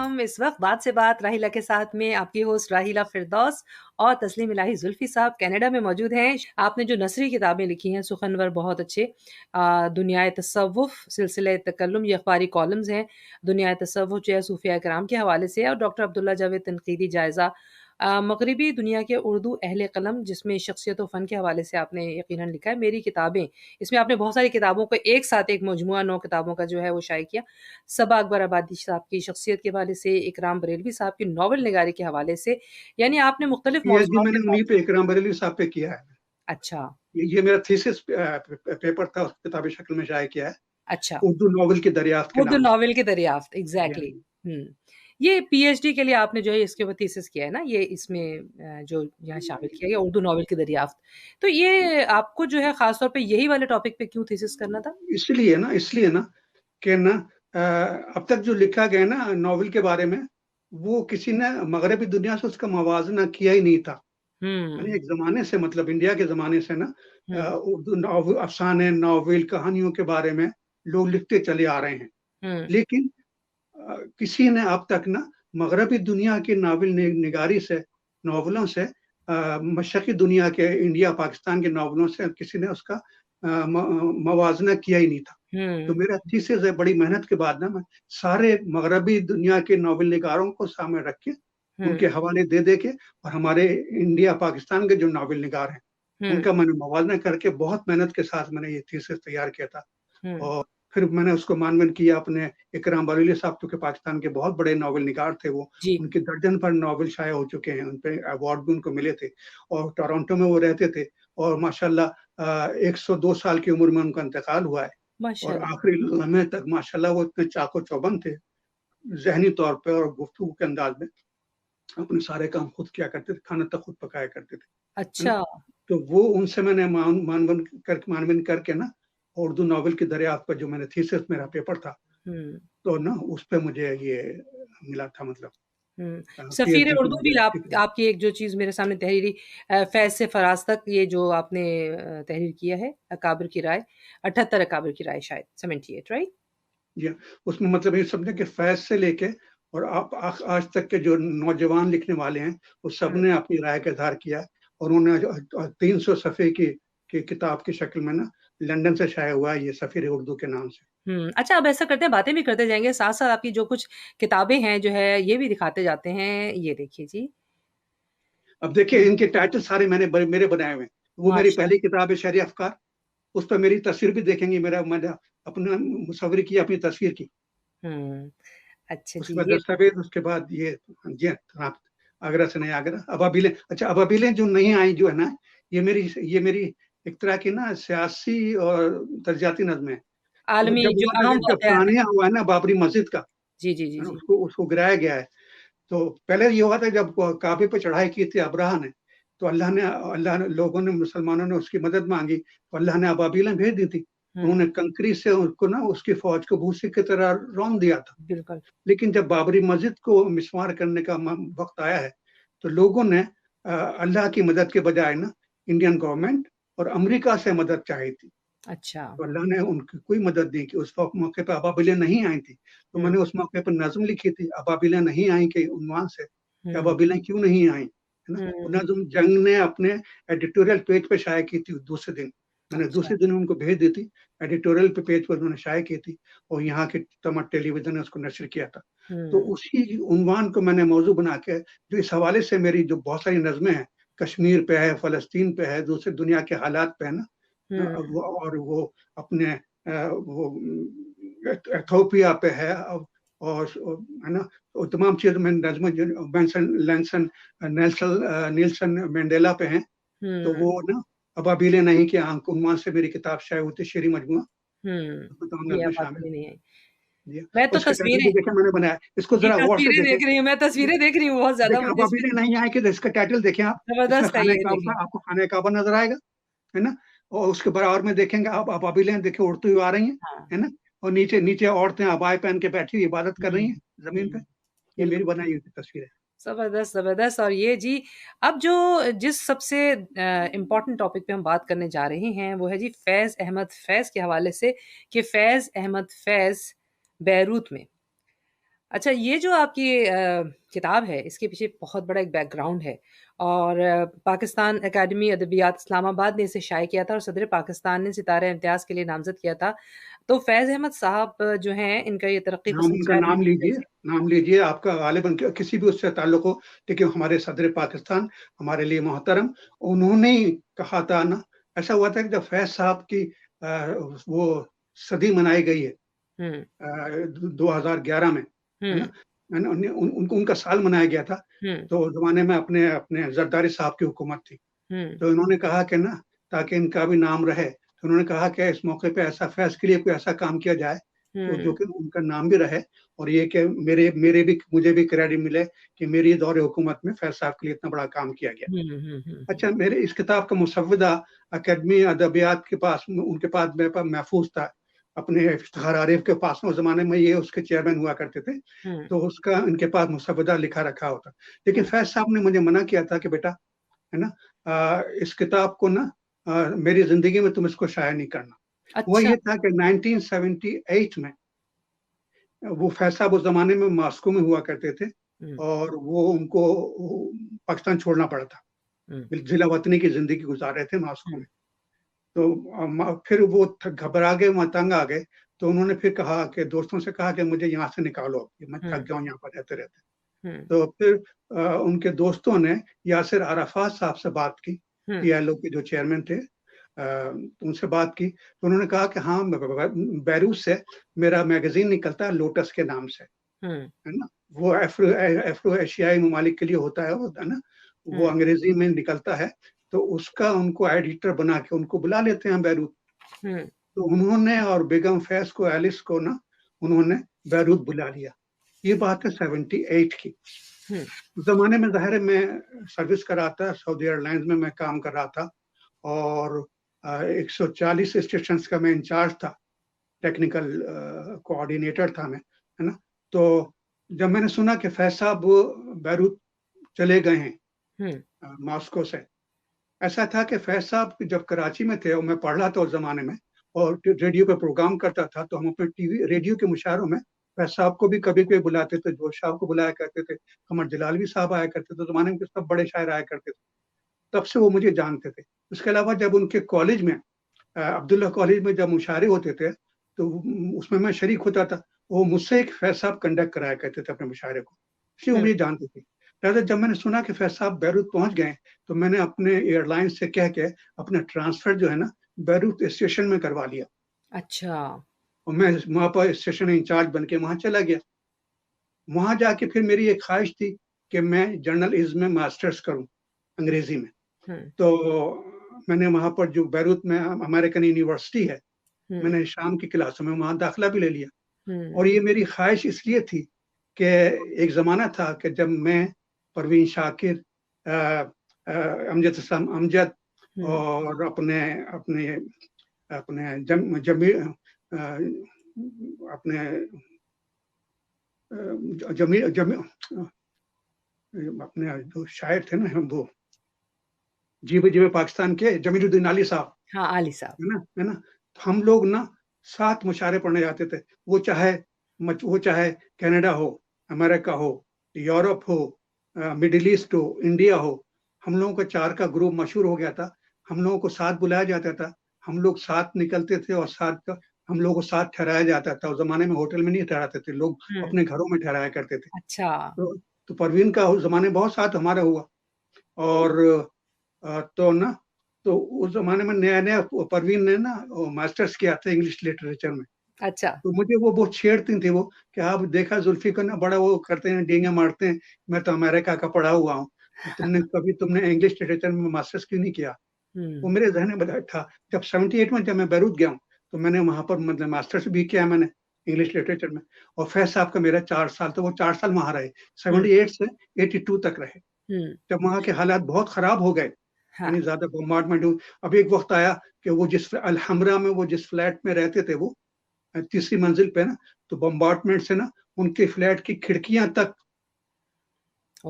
हम इस वक्त बात से बात राहिला के साथ में आपकी होस्ट राहिला फिरदौस और तस्लीम इलाही जुल्फी साहब कनाडा में मौजूद हैं। आपने जो नसरी किताबें लिखी हैं सुखनवर बहुत अच्छे, दुनिया तसव्वुफ, सिलसिले तकल्लुम, ये अखबारी कॉलम्स हैं। दुनिया तसव्वुफ जो है सूफिया कराम के हवाले से है और डॉक्टर अब्दुल्ला जावेद तनकीदी जायज़ा, मगरबी दुनिया के उर्दू अहले कलम, जिसमें शख्सियत व फ़न के हवाले से आपने यकीनन लिखा है। मेरी किताबें, इसमें आपने बहुत सारी किताबों को एक साथ एक मजमुआ 9 किताबों का जो है वो शाये किया। सबा अकबर आबादी साहब की शख्सियत के हवाले से, इकराम बरेलवी साहब की नावल निगारी के हवाले से, यानी आपने मुख्तलिफ पीएचडी मौज़ूआत के मैंने उन्हीं साथ। पे इकराम बरेलवी साहब पे किया है। अच्छा, ये मेरा थीसिस पेपर था, उस किताबी शक्ल में शाये किया है, अच्छा। उर्दू नॉवल की दरियाफ्त के उर्दू नाम से। नॉवेल की दरियाफ्त, जी हाँ। एग्ज़ैक्टली। हुँ। ये पीएचडी के लिए आपने जो है इसके ऊपर थीसिस किया है ना, ये इसमें जो यहाँ शामिल किया गया उर्दू नॉवेल की दरियाफ्त। तो ये आपको जो है ख़ास तौर पे यही वाले टॉपिक पे क्यों थीसिस करना था? इसलिए ना कि ना अब तक जो लिखा गया ना नॉवल के बारे में, वो किसी ने मगरबी दुनिया से उसका मवाजना किया ही नहीं था। यानी हुँ, एक ज़माने से, मतलब इंडिया के ज़माने से ना हुँ, उर्दू अफ़साने, नॉवेल, कहानियों के बारे में लोग लिखते चले आ रहे हैं। हुँ, लेकिन किसी ने अब तक ना मगरबी दुनिया की नावल निगारी से, नॉवलों से, मशरक़ी दुनिया के, इंडिया पाकिस्तान के नॉवलों से किसी ने उसका मवाजना किया ही नहीं था। तो हुँ, मेरा थीसिस है, बड़ी मेहनत के बाद ना मैं सारे मगरबी दुनिया के नॉवल निगारों को सामने रख के, हुँ, उनके हवाले दे के, और हमारे इंडिया पाकिस्तान के जो नॉवल निगार हैं, हुँ, उनका मैंने मवाजना करके बहुत मेहनत के साथ मैंने ये थीसिस तैयार किया था। हुँ। और फिर मैंने उसको मानवन किया अपने इकराम बरेलवी साहब, क्योंकि पाकिस्तान के बहुत बड़े नॉवल निगार थे वो। जी। उनके दर्जन भर नॉवल शाये हो चुके हैं, उन पे अवार्ड भी उनको मिले थे, और टोरंटो में वो रहते थे। और माशाल्लाह 102 साल की उम्र में उनका इंतकाल हुआ है। और माशाल्लाह। आखिरी लम्हे तक माशाल्लाह वो इतने चाको-चौबंद थे, ज़हनी तौर पे और गुफ्तगू के अंदाज में। अपने सारे काम खुद किया करते थे, खाना तक खुद पकाया करते थे, है ना? अच्छा। तो वो उनसे मैंने मानवन करके ना उर्दू नॉवल की दरियाफ्त पर जो मैंने थीसिस मेरा पेपर था, हुँ, तो ना उस पे मुझे ये मिला था, मतलब हुँ। सफ़ीर पीएचडी की उर्दू भी मुझे डिग्री। आपकी एक जो चीज़ मेरे सामने तहरीरी, फ़ैज़ से फ़राज़ तक, ये जो आपने तहरीर किया है, अकाबिर की राय, 78 अकाबिर की राय शायद 78, राइट? जी हाँ, उसमें मतलब ये समझे कि फैज़ से लेके और आप आज तक के जो नौजवान लिखने वाले हैं, वो हुँ, सबने अपनी राय का इज़हार किया, और उन्होंने 300 सफ़े की किताब की शक्ल में ना लंदन से शाया हुआ है ये सफ़ीर उर्दू के नाम से। हुँ। अच्छा, अब ऐसा करते हैं, बातें भी करते जाएँगे, साथ-साथ आपकी जो कुछ किताबें हैं जो है ये भी दिखाते जाते हैं। ये देखिए जी। अब देखिए इनके टाइटल सारे मेरे बनाए हुए हैं। वो मेरी माशा पहली किताब है शहरी अफ़कार, उस पे मेरी तस्वीर भी देखेंगे, मैंने अपना मुसव्वरी की अपनी तस्वीर की। हुँ। अच्छा जी, उसके बाद ये दस्तावेज़, उसके बाद ये, जी हाँ, रात आगरा से नया आगरा, अबाबिलें। अच्छा, अबाबिलें जो नहीं आई जो है ना, ये मेरी एक तरह की ना सियासी और तर्जियाती नज़्म है। वो आलमी जब जो हुआ था अहम कि जब वाक़यात हैं। तानिया हुआ है ना बाबरी मस्जिद का, जी, जी, जी, है ना, जी। उसको उसको गिराया गया है। तो पहले ये हुआ था जब काबे पे चढ़ाई की थी अब्राहा ने, तो अल्लाह ने लोगों ने, मुसलमानों ने उसकी मदद माँगी, तो अल्लाह ने अबाबिलें भेज दी थी। हुँ, उन्होंने कंकरी से उसको ना उसकी फ़ौज को भूसे की तरह रौंद दिया था। बिल्कुल। लेकिन जब बाबरी मस्जिद को मिसमार करने का वक़्त आया है, तो लोगों ने अल्लाह की मदद के बजाय ना इंडियन गवर्नमेंट और अमेरिका से मदद चाही थी। अच्छा। तो अल्लाह ने उनकी कोई मदद नहीं की। उस मौके पे अबाबिलें नहीं आई थी। तो हुँ, मैंने उस मौके पे नज़्म लिखी थी, अबाबिलें नहीं आई के उन्वान से, कि हुँ, अबाबिलें क्यों नहीं आई, है ना? वो हुँ। नज़्म जंग ने अपने एडिटोरियल पेज पे शाया की थी दूसरे दिन। मैंने अच्छा। दूसरे दिन उनको भेज दी थी, एडिटोरियल पे पेज पर उन्होंने शाया की थी, और यहाँ के तमाम टेलीविज़न ने उसको नश्र किया था। तो हुँ, उसी उन्वान को मैंने मौज़ू बना के, जो इस हवाले से मेरी जो बहुत सारी नज़्में हैं, कश्मीर पे है, फ़लस्तीन पे है, दूसरी दुनिया के हालात पे है ना, हुँ, वो अपने वो एथोपिया पे है, और है ना, वो तमाम चीज़ में नज़्में जो नेल्सन मंडेला पे हैं, तो हुँ। वो ना अबाबिलें नहीं के आंख उन्वान से मेरी किताब शाये हुई थी, शेरी मजमूआ, हुँ, उसमें तमाम ये नज़्में अब बात शामिल भी नहीं आई। जी हाँ। मैं और तो इसका टाइटल भी तस्वीरें देखिए मैंने बनाया, इसको जी, ज़रा गौर से तस्वीरें देखें। देख रही हूँ, मैं तस्वीरें देख रही हूँ बहुत ज़्यादा, देखिए मुझे इसमें अबाबिलें नहीं आएँगे तो इसका टाइटल देखें आप, इसमें ज़बरदस्त है खाने ये काबा, देखिए। आपको खाने काबा नज़र आएगा, है ना? और उसके बराबर में देखेंगे आप अबाबिलें देखिए उड़ती हुई आ रही हैं, हाँ। है ना? और नीचे नीचे औरतें अबाए पहन के बैठी हुई इबादत कर रही हुँ, हैं ज़मीन पे। हुँ। ये मेरी बिल्कुल, बनाई हुई तस्वीर है। ज़बरदस्त, ज़बरदस्त। और ये जी, अब जो जिस सबसे इम्पोर्टेंट टॉपिक पे हम बात करने जा रहे हैं, वो है जी फ़ैज़ अहमद फ़ैज़ के हवाले से, कि फ़ैज़ अहमद फ़ैज़ बैरूत में अच्छा, ये जो आपकी किताब है, इसके पीछे बहुत बड़ा एक बैकग्राउंड है और पाकिस्तान अकादमी अदबियात इस्लामाबाद ने इसे शाये किया था और सदर पाकिस्तान ने सितारे इम्तियाज़ के लिए नामज़द किया था। तो फैज़ अहमद साहब जो हैं, इनका ये तरक्की नाम पसंद उनका शायर नाम नहीं लीजिए, कैसे? नाम लीजिए, आपका गालिबन किसी भी उससे ताल्लुक हो, देखिए हमारे सदर पाकिस्तान, हमारे लिए मोहतरम, उन्होंने ही कहा था ना, ऐसा हुआ था कि जब फैज़ साहब की वो सदी मनाई गई है हुँ, 2011 में, है ना? हुँ, मैंने उनको उनका साल मनाया गया था, हुँ, तो उस ज़माने में अपने अपने ज़रदारी साहब की हुकूमत थी। हुँ, तो इन्होंने कहा कि ना, ताकि इनका भी नाम रहे, तो उन्होंने कहा कि इस मौके पे ऐसा फैज़ के लिए कोई ऐसा काम किया जाए, तो जो हुँ, कि उनका नाम भी रहे और ये कि मेरे मेरे भी मुझे भी क्रेडिट मिले कि मेरी दौर हुकूमत में फैज़ साहब के लिए इतना बड़ा काम किया गया। हुँ, हुँ, हुँ, हुँ, अच्छा, मेरे इस किताब का मुसव्विदा अकादमी अदबियात के पास उनके पास मेरे पास महफूज़ था, अपने इफ्तिखार आरिफ के पास में, उस ज़माने में ये उसके चेयरमैन हुआ करते थे, हुँ, तो उसका इनके पास मुसव्विदा लिखा रखा होता। लेकिन हुँ। फैज़ साहब ने मुझे मना किया था कि बेटा, है ना, इस किताब को ना मेरी ज़िंदगी में तुम इसको शाया नहीं करना। हुआ अच्छा। ये था कि 1978 में वो फैज़ साहब उस ज़माने में मॉस्को में हुआ करते थे हुँ, और वो उनको पाकिस्तान छोड़ना पड़ा था। हुँ, जिला वतनी की ज़िंदगी गुज़ार रहे थे मॉस्को हुँ, में। तो फिर वो घबरा गए, वहाँ तंग आ गए, तो उन्होंने फिर कहा कि दोस्तों से कहा कि मुझे यहाँ से निकालो अब, मैं थक हुँ, गया हूँ यहाँ पर रहते-रहते। हुँ, तो फिर उनके दोस्तों ने यासिर अराफात साहब से बात की, हुँ, पीएलओ के जो चेयरमैन थे, उनसे बात की, तो उन्होंने कहा कि हाँ, बैरूत से मेरा मैगज़ीन निकलता है लोटस के नाम से, हुँ, है ना? वो अफ्रो एशियाई ममालिक के लिए होता है वो, है ना? वो हुँ, अंग्रेज़ी में निकलता है, तो उसका उनको एडिटर बना के उनको बुला लेते हैं बैरूत। हुँ, तो उन्होंने और बेगम फैज़ को, एलिस को ना, उन्होंने बैरूत बुला लिया। ये बात है 78 की। हुँ, उस ज़माने में ज़ाहिर है मैं सर्विस कर रहा था, सऊदी एयरलाइंस में मैं काम कर रहा था और 140 स्टेशंस का मैं इंचार्ज था, टेक्निकल कोऑर्डिनेटर था मैं, है ना? तो जब मैंने सुना कि फैज़ साहब बैरूत चले गए हैं हुँ, मॉस्को से, ऐसा था कि फैज़ साहब जब कराची में थे और मैं पढ़ रहा था उस ज़माने में और रेडियो पे प्रोग्राम करता था, तो हम अपने टीवी रेडियो के मुशायरों में फैज़ साहब को भी कभी-कभी बुलाते थे, जोश साहब को बुलाया करते थे, कमर जलालवी साहब आया करते थे, उस ज़माने में तो सब बड़े शायर आया करते थे। तब से वो मुझे जानते थे। उसके अलावा जब उनके कॉलेज में अब्दुल्ला कॉलेज में जब मुशायरे होते थे, तो उसमें मैं शरीक होता था। वो मुझसे एक फैज़ साहब कंडक्ट कराया करते थे अपने मुशायरे को, इसलिए वो हुँ, मुझे जानते थे। लिहाज़ा जब मैंने सुना कि फैज़ साहब बैरूत पहुँच गए, तो मैंने अपने एयरलाइन से कह के अपना ट्रांसफ़र जो है ना, बैरूत स्टेशन में करवा लिया अच्छा। और मैं वहाँ पर स्टेशन इंचार्ज बन के वहाँ चला गया। वहाँ जाके फिर मेरी एक ख़्वाहिश थी कि मैं जर्नलिज़्म में मास्टर्स करूँ, हुँ, अंग्रेज़ी में। हुँ, तो मैंने वहाँ पर जो बैरूत में अमेरिकन यूनिवर्सिटी है, हुँ, मैंने शाम की क्लासों में वहाँ दाखिला भी ले लिया हुँ, और ये मेरी ख़्वाहिश इसलिए थी कि एक ज़माना था कि जब मैं, परवीन शाकिर, अ अमजद हसन अमजद हुँ, और अपने अपने अपने जम जमी अपने जमी जमी अपने जो शायर थे ना वो जीवे जीवे पाकिस्तान के जमीलुद्दीन आली साहब, हाँ, आली साहब। है ना? है ना? तो हम लोग ना साथ मुशायरे पढ़ने जाते थे। वो चाहे कनाडा हो, अमेरिका हो, यूरोप हो, मिडल ईस्ट हो, इंडिया हो, हम लोगों का 4 का ग्रुप मशहूर हो गया था। हम लोगों को साथ बुलाया जाता था। हम लोग साथ निकलते थे और हम लोगों को साथ ठहराया जाता था। उस ज़माने में होटल में नहीं ठहराते थे, लोग हुँ, अपने घरों में ठहराया करते थे। अच्छा। तो परवीन का उस ज़माने बहुत साथ हमारा हुआ और तो ना, तो उस ज़माने में नया-नया परवीन ने ना वो मास्टर्स किया था इंग्लिश लिटरेचर में। अच्छा। तो मुझे वो बहुत छेड़ती थी वो कि आप देखा जुल्फ़ी को ना बड़ा वो करते हैं, डींगे मारते हैं, मैं तो अमेरिका का पढ़ा हुआ हूँ। तुमने इंग्लिश लिटरेचर में मास्टर्स क्यों नहीं किया? वो हुँ, मेरे ज़हन में बड़ा था। जब 78 में जब मैं बैरूत गया हूँ, तो मैंने वहाँ पर मतलब मास्टर्स भी किया मैंने इंग्लिश लिटरेचर में और फैज़ साहब का मेरा 4 साल, तो वो 4 साल वहाँ रहे। हुँ, 78 से 82 तक रहे। हुँ, जब वहाँ के हालात बहुत ख़राब हो गए, हाँ, यानी ज़्यादा बॉम्बार्डमेंट हुई। अब एक वक़्त आया कि वो जिस अल-हमरा में वो जिस फ्लैट में रहते थे वो तीसरी मंजिल पे ना, तो बॉम्बार्डमेंट से ना उनके फ्लैट की खिड़कियाँ तक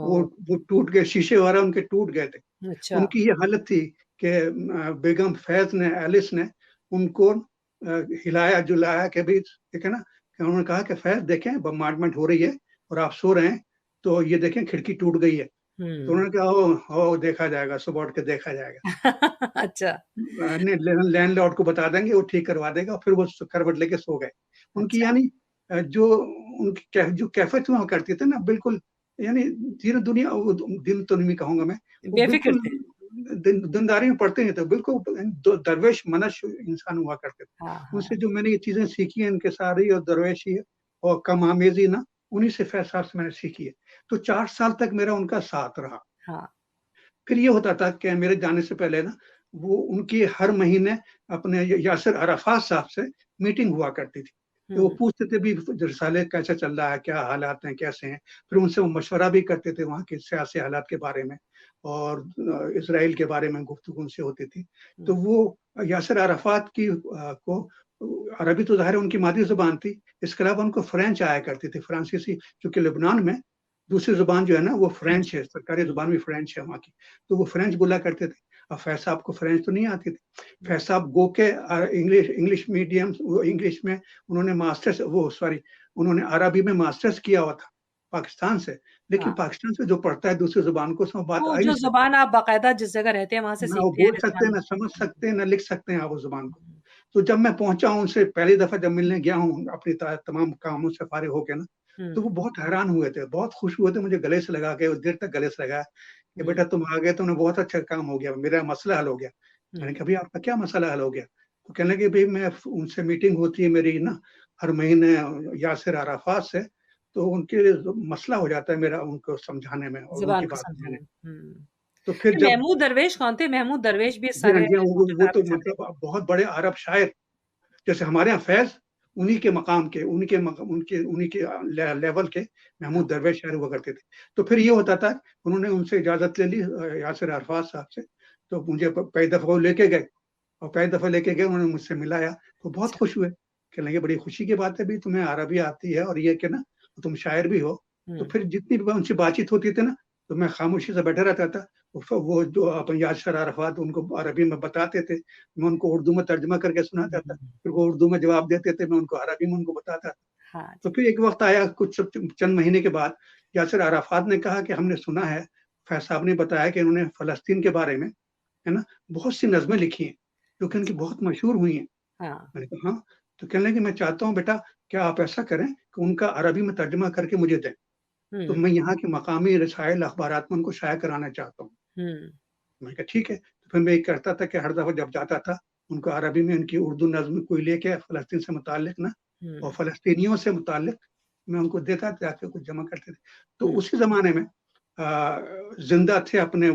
वो ओह! वो टूट गए, शीशे वगैरह उनके टूट गए थे। अच्छा। उनकी ये हालत थी कि बेगम फैज़ ने, एलिस ने उनको हिलाया-जुलाया कि भई ठीक है ना, कि उन्होंने कहा कि फैज़ देखें बॉम्बार्डमेंट हो रही है, और आप सो रहे हैं, तो ये देखें खिड़की टूट गई है। तो हुँ। उन्होंने कहा, "ओह! देखा जाएगा, सुबह उठ के देखा जाएगा।" अच्छा। नहीं, लैंडलॉर्ड को बता देंगे, वो ठीक करवा देगा, फिर वो करवट लेके सो गए। उनकी अच्छा। यानी जो उनकी जो कैफ़ियत हुआ करती थी ना, बिल्कुल यानी दीन दुनिया वो दिन तो नहीं कहूँगा मैं, वो बेफ़िक्र बिल्कुल थे। दीनदारी में पड़ते नहीं थे, बिल्कुल दरवेश मनश इंसान हुआ करते थे। हाँ, उनसे हाँ। जो मैंने ये चीज़ें सीखी हैं, इनकिसारी और दरवेशी और कम-आमेज़ी ना, उन्हीं से फैज़ साहब से मैंने सीखी है। तो 4 साल तक मेरा उनका साथ रहा। हाँ। फिर ये होता था कि मेरे जाने से पहले ना, वो उनकी हर महीने अपने यासिर अराफ़ात साहब से मीटिंग हुआ करती थी। तो वो हुँ। पूछते थे भी रिसाले कैसा चल रहा है, क्या हालात हैं, कैसे हैं? फिर उनसे वो मशवरा भी करते थे वहाँ के सियासी हालात के बारे में और इज़राइल के बारे में गुफ्तगू उनसे होती थी। तो हुँ। वो यासिर अराफ़ात को अरबी तो ज़ाहिर है उनकी मादरी ज़ुबान थी, इसके अलावा उनको फ्रेंच आया करती थी, फ्रांसीसी, क्योंकि लेबनान में दूसरी ज़ुबान जो है ना वो फ्रेंच। फ्रेंच है, सरकारी हुँ। ज़ुबान भी फ्रेंच है वहाँ की। तो वो फ्रेंच बोला करते थे। अब फैज़ साहब को फ्रेंच तो नहीं आती थी। हुँ। फैज़ साहब गो के इंग्लिश इंग्लिश मीडियम वो इंग्लिश में उन्होंने मास्टर्स वो सॉरी उन्होंने अरबी में मास्टर्स किया हुआ था, पाकिस्तान से। लेकिन हाँ। पाकिस्तान से जो पढ़ता है दूसरी ज़ुबान को उसमें बात वो आ ही नहीं जो सकती। ज़ुबान आप बाकायदा जिस जगह रहते हैं वहाँ से ना वो सीखते हैं बोल सकते हैं, रिस्पॉन्ड। ना समझ सकते हैं, ना लिख सकते हैं आप उस ज़ुबान को। हुँ। तो जब मैं पहुँचा हूँ उनसे पहली दफ़ा जब मिलने गया हूँ अपनी तमाम कामों से फ़ारिग होके ना, हुँ। तो वो बहुत हैरान हुए थे, बहुत खुश हुए थे, मुझे गले से लगा के देर तक गले से लगाया कि हुँ। बेटा तुम आ गए, तुमने बहुत अच्छा काम हो गया, मेरा मसला हल हो गया। मैंने हुँ। कहा भई आपका क्या मसला हल हो गया? तो कहने लगे भई मैं उनसे मीटिंग होती है मेरी ना हर महीने यासिर अराफ़ात से, तो उनके मसला हो जाता है मेरा उनको समझाने में और ज़ुबान उनकी को बात समझाने सुनने में। में। हुँ। तो फिर ये जब महमूद दरवेश कौन थे? महमूद दरवेश भी इस जी हाँ, सारे जी हाँ, वो किताब तो में से थे। मतलब बहुत बड़े अरब शायर जैसे हमारे यहाँ फैज़ उन्हीं के मकाम के, उन्हीं के लेवल के हाँ। महमूद दरवेश शायर हुआ करते थे। तो फिर ये होता था, उन्होंने उनसे इजाज़त ले ली यासिर अरफ़ात साहब से, तो मुझे पहली दफ़ा वो लेके गए और पहली दफ़ा लेके गए, उन्होंने मुझसे मिलाया, तो बहुत अच्छा। खुश हुए। कहने लगे बड़ी खुशी की बात है भई तुम्हें अरबी आती है और ये कि ना तुम शायर भी हो। तो हुँ। फिर जितनी भी उनसे बातचीत होती थी ना, तो मैं खामोशी से बैठा रहता था। वो जो अपन यासिर अरफ़ात उनको अरबी में बताते थे, मैं उनको उर्दू में तर्जुमा करके सुनाता था। हुँ। फिर वो उर्दू में जवाब देते थे, मैं उनको अरबी में उनको बताता था। हाँ तो जी। फिर एक वक़्त आया कुछ चंद महीने के बाद, यासिर अराफ़ात ने कहा कि हमने सुना है, फैज़ साहब ने बताया कि इन्होंने फ़लस्तीन के बारे में, है ना, बहुत सी नज़्में लिखी हैं, जो कि उनकी अच्छा। बहुत मशहूर हुई हैं। हाँ। मैंने कहा, "हाँ।" तो कहने लगे, "मैं चाहता हूँ बेटा, क्या आप ऐसा करें कि उनका अरबी में तर्जुमा करके मुझे दें, तो हुँ। मैं यहाँ के मकामी रसाइल, अख़बारात में उनको शाया कराना चाहता हूँ।" हुँ। मैंने कहा, "ठीक है।" तो फिर मैं ये करता था कि हर दफ़ा जब जाता था, उनको अरबी में उनकी उर्दू नज़्म कोई लेके फ़लस्तीन से मुताल्लिक़ ना और हुँ। फ़लस्तीनियों से मुताल्लिक़ मैं उनको देता था, जाके कुछ जमा करते थे। तो हुँ। उसी ज़माने में ज़िंदा थे अपने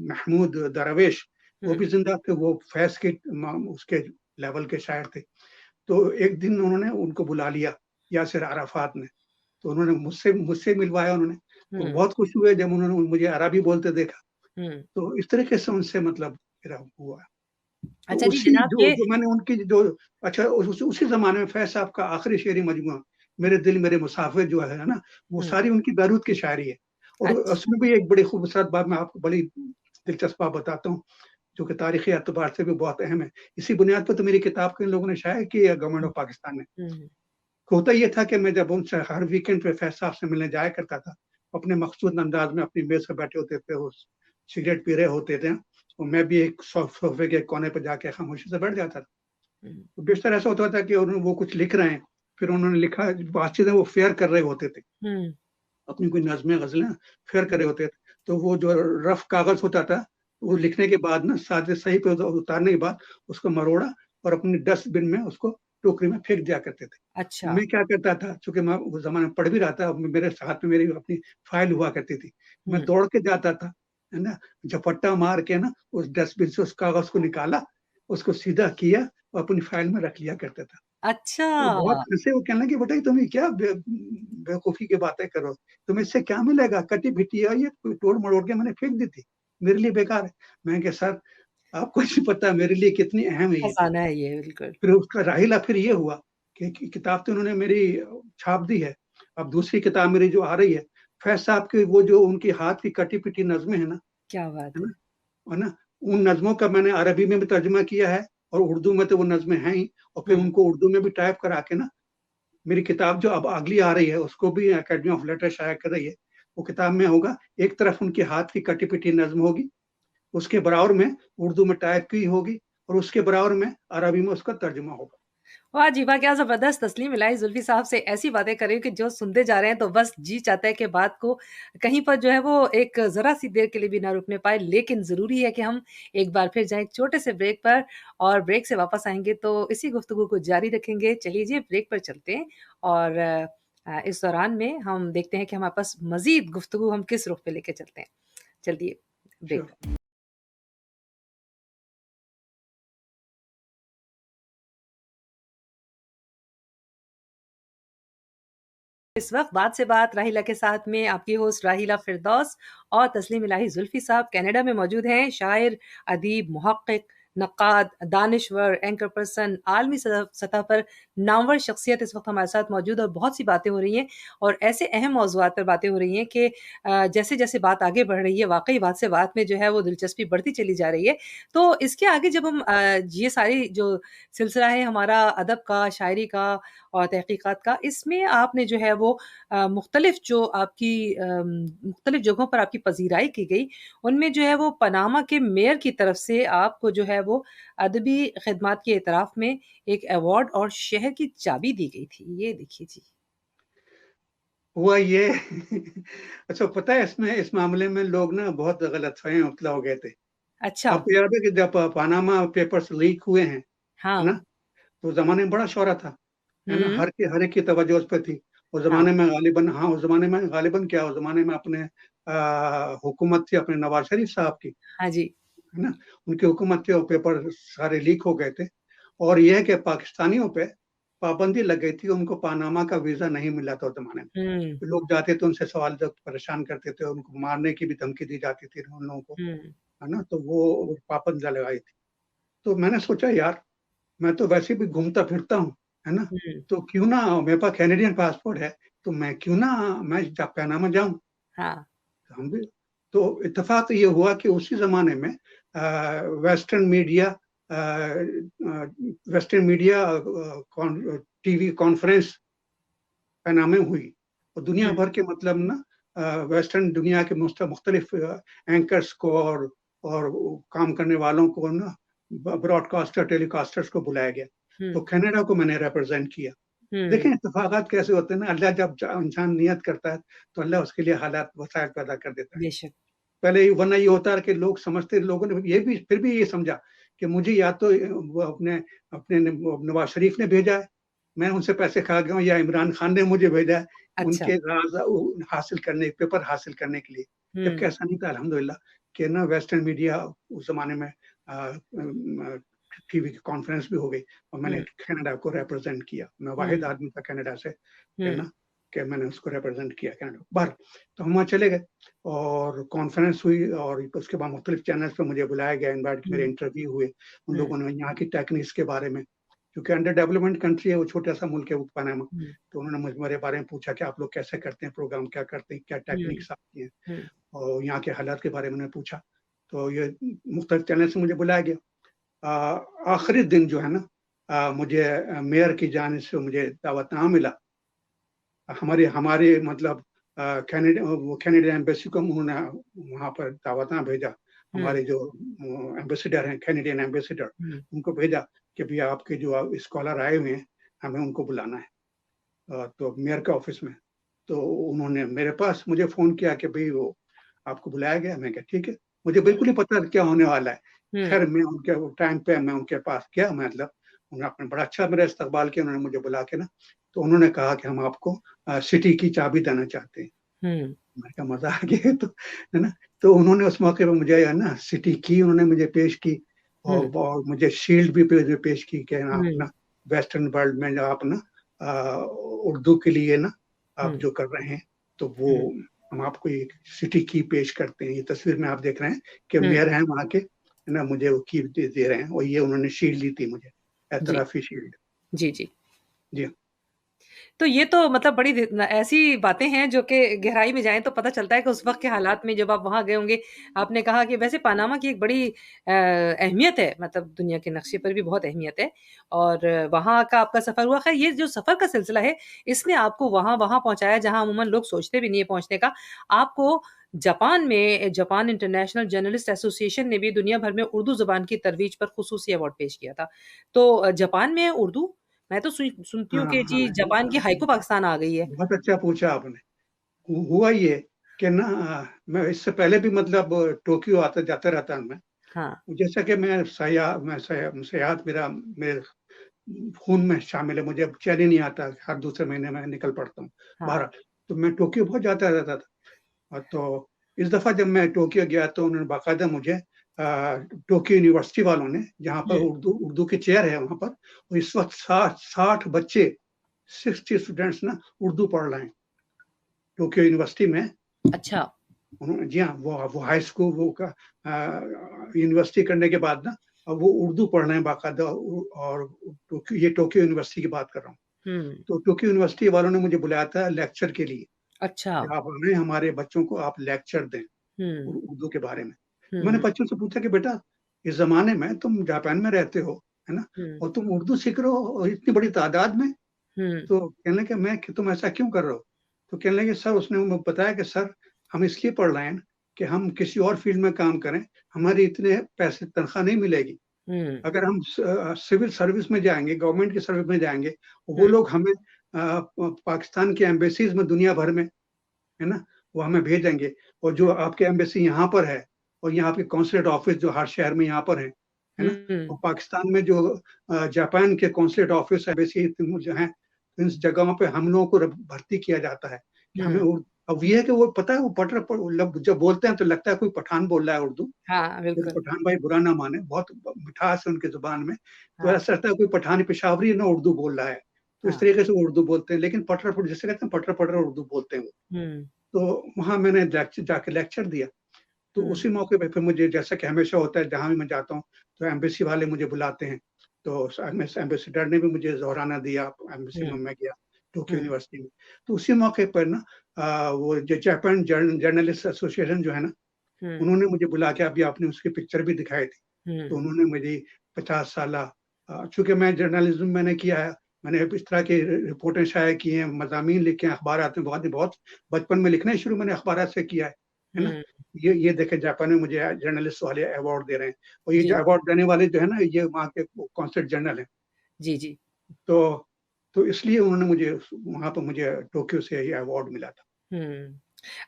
महमूद दरवेश, वो हुँ। भी ज़िंदा थे, वो फैज़ के उसके लेवल के शायर थे। तो एक दिन उन्होंने उनको बुला लिया, यासिर अराफ़ात ने, तो उन्होंने मुझसे मुझसे मिलवाया उन्होंने, तो हुँ। बहुत खुश हुए जब उन्होंने मुझे अरबी बोलते देखा। हुँ। तो इस तरीके से उनसे मतलब मेरा हुआ। तो अच्छा जी, उसी जनाब जो ये जो मैंने उनकी जो अच्छा उसी ज़माने में फैज़ साहब का आखिरी शेरी मजमूआ, मेरे दिल मेरे मुसाफ़िर जो है ना, वो हुँ। सारी उनकी बैरूत की शायरी है। और अच्छा। उसमें भी एक बड़ी खूबसूरत बात मैं आपको बड़ी दिलचस्प बात बताता हूँ, जो कि तारीख़ी एतबार से भी बहुत अहम है। इसी बुनियाद पर तो मेरी किताब को इन लोगों ने शाया की है गवर्नमेंट हुँ। ऑफ पाकिस्तान ने। हुँ। होता ये था कि मैं जब उनसे हर वीकेंड पे फैज़ साहब से मिलने जाया करता था, अपने मखसूस अंदाज़ में अपनी मेज़ पे बैठे होते थे, वो सिगरेट पी रहे होते थे और मैं भी एक सोफ़े के एक कोने पे जाके खामोशी से बैठ जाता था। हुँ। तो बेशतर ऐसा होता था कि वो कुछ लिख रहे हैं, फिर उन्होंने लिखा बातचीत वो फेयर कर रहे होते थे, हुँ। अपनी कोई नज़्में, ग़ज़लें फेयर कर हुँ। रहे होते थे। तो वो जो रफ़ कागज़ होता था, वो हुँ। लिखने के बाद ना सादे सही पे उतारने के बाद उसको मरोड़ा और अपनी डस्टबिन में उसको टोकरी में फेंक दिया करते थे। तो अच्छा। मैं क्या करता था, चूँकि मैं उस ज़माने में पढ़ भी रहा था, मेरे साथ में मेरी अपनी फ़ाइल हुआ करती थी। मैं हुँ। दौड़ के जाता था, है ना? झपट्टा मार के ना उस डस्टबिन से उस कागज़ को निकाला, उसको सीधा किया और अपनी फ़ाइल में रख लिया करता था। अच्छा! वो बहुत हँसे, वो कहने लगे, "बेटा ये तुम ये क्या बेवकूफ़ी की बातें कर रहे हो? तुम्हें इससे क्या मिलेगा? कटी-पिटी है ये, कोई तोड़-मरोड़ के मैंने फेंक दी थी। मेरे लिए बेकार है।" मैंने कहा, "सर, आपको नहीं पता मेरे लिए कितनी अहम है ये चीज़।" खज़ाना है ये बिल्कुल। फिर उसका राहिला फिर ये हुआ कि किताब तो उन्होंने मेरी छाप दी है। अब दूसरी किताब मेरी जो आ रही है, फैज़ साहब की वो जो उनके हाथ की कटी-पिटी नज़्में हैं ना, क्या बात है है! ना? है ना? उन नज़्मों का मैंने अरबी में भी तर्जुमा किया है और उर्दू में तो वो नज़्में हैं ही और फिर हुँ। उनको उर्दू में भी टाइप करा के ना मेरी किताब जो अब अगली आ रही है उसको भी एकेडमी ऑफ लेटर शाया कर रही है। वो किताब में होगा, एक तरफ उनके हाथ की कटी पिटी नज्म होगी, उसके बराबर में उर्दू में टाइप की होगी, और उसके बराबर में अरबी में उसका तर्जुमा होगा। वाह जी वाह! क्या ज़बरदस्त तस्लीम इलाही ज़ुल्फ़ी साहब से ऐसी बातें कर रही हूँ कि जो सुनते जा रहे हैं तो बस जी चाहता है कि बात को कहीं पर जो है वो एक ज़रा-सी देर के लिए भी ना रुकने पाए। लेकिन ज़रूरी है कि हम एक बार फिर जाएँ एक छोटे से ब्रेक पर, और ब्रेक से वापस आएँगे तो इसी गुफ्तगू को जारी रखेंगे। चलिए जी ब्रेक पर चलते हैं, और इस दौरान में हम देखते हैं कि हमारे पास मज़ीद गुफ्तगू हम किस रुख पे लेके चलते हैं। चलिए ब्रेक श्योर। पर। इस वक्त बात से बात राहिला के साथ में आपकी होस्ट राहिला फिरदौस और तस्लीम इलाही जुल्फी साहब कनाडा में मौजूद हैं। शायर, अदीब, मुहक्किक, नक्काद, दानिश्वर, एंकर पर्सन, आलमी सतह पर नामवर शख्सियत इस वक्त हमारे साथ मौजूद, और बहुत सी बातें हो रही हैं, और ऐसे अहम मौज़ूआत पर बातें हो रही हैं कि जैसे जैसे बात आगे बढ़ रही है वाकई बात से बात में जो है वो दिलचस्पी बढ़ती चली जा रही है। तो इसके आगे जब हम ये सारी जो सिलसिला है हमारा अदब का, शायरी का और तहकीकात का, इसमें आपने जो है वो मुख्तलिफ जो आपकी मुख्तलिफ जगहों पर आपकी पजीराई की गई, उनमें जो है वो पनामा के मेयर की तरफ से आपको जो है वो अदबी खिदमात के एतराफ़ में एक अवार्ड और शहर की चाबी दी गई थी। ये देखिए जी। हुआ ये अच्छा, पता है इसमें इस मामले में लोग ना बहुत गलतफहमी में मुब्तला हो गए थे। अच्छा। आपको याद है कि जब पानामा पेपर्स लीक हुए हैं, है हाँ। ना? तो उस ज़माने में बड़ा शोरा था, है ना? हुँ। हर एक की तवज्जो उस पे थी। उस हाँ। ज़माने में गालिबन, हाँ, उस ज़माने में गालिबन क्या, उस ज़माने में अपने हुकूमत थी अपने नवाज़ शरीफ साहब की, हाँ जी। है ना? उनकी हुकूमत थी और पेपर सारे लीक हो गए थे, और ये है कि पाकिस्तानियों पे पाबंदी लग गई थी, उनको पानामा का वीज़ा नहीं मिला था उस ज़माने में। हुँ। तो लोग जाते थे, उनसे सवाल जब परेशान करते थे, उनको मारने की भी धमकी दी जाती थी उन लोगों को, हुँ। है ना? तो वो पाबंदी लगाई थी। तो मैंने सोचा यार, मैं तो वैसे भी घूमता-फिरता हूँ, है ना? हुँ। तो क्यों ना, मेरे पास कैनेडियन पासपोर्ट है, तो मैं क्यों ना मैं जा पनामा जाऊँ? हाँ। हम भी, तो इत्तेफ़ाक ये हुआ कि उसी ज़माने में western media western media TV conference Panama में हुई, और दुनिया हुँ। भर के मतलब ना वेस्टर्न दुनिया के मुख्तलिफ एंकर्स को और काम करने वालों को ना, ब्रॉडकास्टर, टेलीकास्टर्स को बुलाया गया। हुँ। तो कनाडा को मैंने रिप्रेज़ेंट किया। हुँ। देखें इत्तेफ़ाक़ात कैसे होते हैं ना, अल्लाह जब इंसान नियत करता है, तो अल्लाह उसके लिए हालात वसाइल पैदा कर देता है। बेशक। पहले वरना ये होता है कि लोग समझते, लोगों ने ये भी फिर भी ये समझा कि मुझे या तो वो अपने अपने नवाज़ शरीफ ने भेजा है, मैं उनसे पैसे खा गया हूँ, या इमरान खान ने मुझे भेजा है, अच्छा। उनके राज़ हासिल करने, पेपर हासिल करने के लिए। जबकि हुँ। ऐसा नहीं था अल्हम्दुलिल्लाह, कि ना वेस्टर्न मीडिया उस ज़माने में टीवी की कॉन्फ्रेंस भी हो गई, और मैंने हुँ। कनाडा को रिप्रेज़ेंट किया। मैं वाहिद हुँ। आदमी था कनाडा से, है हुँ। ना, कि मैंने उसको रिप्रेज़ेंट किया कनाडा। बहरहाल, तो हम वहाँ चले गए और कॉन्फ्रेंस हुई, और उसके बाद मुख्तलिफ चैनल्स पे मुझे बुलाया गया, इनवाइट, मेरे हुँ। इंटरव्यू हुए। उन हुँ। लोगों ने यहाँ की टेक्निक्स के बारे में, क्योंकि अंडर डेवलपमेंट कंट्री है, वो छोटा-सा मुल्क है वो पनामा। हुँ। तो उन्होंने मेरे बारे में पूछा कि आप लोग कैसे करते हैं प्रोग्राम, क्या करते हैं, क्या हुँ। टेक्निक्स आपकी हैं? हुँ। और यहाँ के हालात के बारे में उन्होंने पूछा। तो ये मुख्तलिफ चैनल से मुझे बुलाया गया। आखिरी दिन जो है ना, मुझे मेयर की जानिब से मुझे दावतनामा मिला। हमारे हमारे मतलब वो कनाडियन एम्बेसी को उन्होंने वहाँ पर दावतनामा भेजा। हुँ। हमारे जो एम्बेसडर हैं, कनाडियन एम्बेसडर, हुँ। उनको भेजा कि भैया आपके जो स्कॉलर आए हुए हैं, हमें उनको बुलाना है। तो मेयर के ऑफिस में। तो उन्होंने मेरे पास मुझे फ़ोन किया कि भई वो आपको बुलाया गया है। मैं कहा ठीक है। मुझे बिल्कुल ही पता था क्या होने वाला है। हुँ। ख़ैर मैं उनके वो टाइम पे मैं उनके पास गया, मतलब उन्होंने अपने बड़ा अच्छा मेरा इस्तकबाल किया, उन्होंने मुझे बुला के ना, तो उन्होंने कहा कि हम आपको सिटी की चाबी देना चाहते हैं। हुँ। मैंने कहा मज़ा आ गया तो, है ना? तो उन्होंने उस मौके पे मुझे है ना सिटी की उन्होंने मुझे पेश की, हुँ। और मुझे शील्ड भी पेश की कि ना आप हुँ। ना वेस्टर्न वर्ल्ड में जो आप ना उर्दू के लिए ना आप हुँ। जो कर रहे हैं, तो वो हुँ। हम आपको एक सिटी की पेश करते हैं। ये तस्वीर में आप देख रहे हैं कि हुँ। मेयर हैं वहाँ के, है ना? मुझे वो की दे रहे हैं, और ये उन्होंने शील्ड दी थी मुझे, जी। एतराफ़ी शील्ड। जी, जी। जी। तो ये तो मतलब बड़ी ऐसी बातें हैं जो कि गहराई में जाएँ तो पता चलता है कि उस वक़्त के हालात में जब आप वहाँ गए होंगे, आपने कहा कि वैसे पनामा की एक बड़ी अहमियत है, मतलब दुनिया के नक्शे पर भी बहुत अहमियत है और वहाँ का आपका सफ़र हुआ। ख़ैर ये जो सफ़र का सिलसिला है, इसने आपको वहाँ वहाँ पहुँचाया जहाँ अमूमन लोग सोचते भी नहीं है पहुँचने का। आपको जापान में जापान इंटरनेशनल जर्नलिस्ट एसोसिएशन ने भी दुनिया भर में उर्दू ज़ुबान की तरोीज पर ख़ुसूसी अवार्ड पेश किया था। तो जापान में उर्दू मैं तो सुनती हूँ हाँ, कि हाँ, जी जापान की हाइकू पाकिस्तान आ गई है। बहुत अच्छा पूछा आपने। हुआ ये कि ना मैं इससे पहले भी मतलब टोक्यो आता जाता रहता हूँ मैं। हाँ। जैसा कि मैं सेयाहत मेरे खून में शामिल है, मुझे अब चैन ही नहीं आता, हर दूसरे महीने में निकल पड़ता हूँ हाँ। बाहर। तो मैं टोक्यो बहुत जाता रहता था। तो इस दफ़ा जब मैं टोक्यो गया तो उन्होंने बाकायदा मुझे टोक्यो यूनिवर्सिटी वालों ने, जहाँ पर हुँ। उर्दू उर्दू की चेयर है वहाँ पर, और इस वक़्त 60 बच्चे 60 स्टूडेंट्स ना उर्दू पढ़ रहे हैं। टोक्यो यूनिवर्सिटी में अच्छा। उन्होंने जी हाँ, वो हाई स्कूल यूनिवर्सिटी करने के बाद ना अब वो उर्दू पढ़ रहे हैं बाकायदा और टोक्यो यूनिवर्सिटी की बात कर रहा हूँ। हुँ। तो टोक्यो यूनिवर्सिटी वालों ने मुझे बुलाया था लेक्चर के लिए अच्छा। कि आप हमें हमारे बच्चों को आप लेक्चर दें हुँ। उर्दू के बारे में। तो मैंने हुँ। बच्चों से पूछा कि बेटा इस ज़माने में तुम जापान में रहते हो, है ना? हुँ। और तुम उर्दू सीख रहे हो और इतनी बड़ी तादाद में? हुँ। तो कहने लगे मैं कि तुम ऐसा क्यों कर रहे हो? तो कहने लगे सर उसने उन्हें बताया कि सर हम इसलिए पढ़ रहे हैं कि हम किसी और फ़ील्ड में काम करें, हमारी इतने पैसे तनख्वाह नहीं मिलेगी। हुँ। अगर हम सिविल सर्विस में जाएँगे, गवर्नमेंट की सर्विस में जाएँगे, वो हुँ। लोग हमें पाकिस्तान की एम्बेसीज़ में दुनिया भर में, है ना? वो हमें भेजेंगे और जो आपकी एम्बेसी यहाँ पर है और यहाँ पे कॉन्सुलेट ऑफिस जो हर शहर में यहाँ पर है ना? और हुँ। पाकिस्तान में जो जापान के कॉन्सुलेट ऑफिस एम्बेसी जो हैं, इन जगहों पे हम लोगों को भर्ती किया जाता है कि हमें हुँ। अब ये है कि वो पता है वो जब बोलते हैं तो लगता है कोई पठान बोल रहा है उर्दू। हाँ, मेरे बिल्कुल। पठान भाई बुरा ना माने, बहुत मिठास है उनकी ज़ुबान में। तो हाँ। ऐसा लगता है कोई पठान पेशावरी ना उर्दू बोल रहा है। तो इस हाँ। तरीके से वो उर्दू बोलते हैं, लेकिन पटर-पटर जिसे कहते हैं पटर-पटर उर्दू बोलते हैं वो। हुँ। तो वहाँ मैंने जाके लेक्चर दिया। तो हुँ। उसी मौके पे फिर मुझे जैसा कि हमेशा होता है जहाँ भी मैं जाता हूँ, तो एम्बेसी वाले मुझे बुलाते हैं। तो एम्बेसडर ने भी मुझे ज़ोराना दिया, एम्बेसी में हुँ। मैं गया, टोक्यो हुँ। यूनिवर्सिटी में। तो उसी मौके पर ना वो जो जापान जर्नलिस्ट एसोसिएशन जो है ना, हुँ। उन्होंने मुझे बुला के अभी आपने उसकी पिक्चर भी दिखाई थी। तो हुँ। उन्होंने मेरी 50 साला चूँकि मैं जर्नलिज़्म मैंने किया है, मैंने इस तरह की रिपोर्टें शाया की हैं, मज़ामीन लिखे हैं, अखबारात में बहुत बचपन में लिखना ही शुरू मैंने अखबारात से किया है ना? हुँ। ये देखिए जापान में मुझे जर्नलिस्ट वाले अवार्ड दे रहे हैं और ये जो जी। अवार्ड देने वाले जो है ना, ये वहाँ के कॉन्सुलेट जनरल हैं। जी, जी। तो तो इसलिए उन्होंने मुझे वहाँ पे मुझे टोक्यो से ये अवार्ड मिला था। हुँ।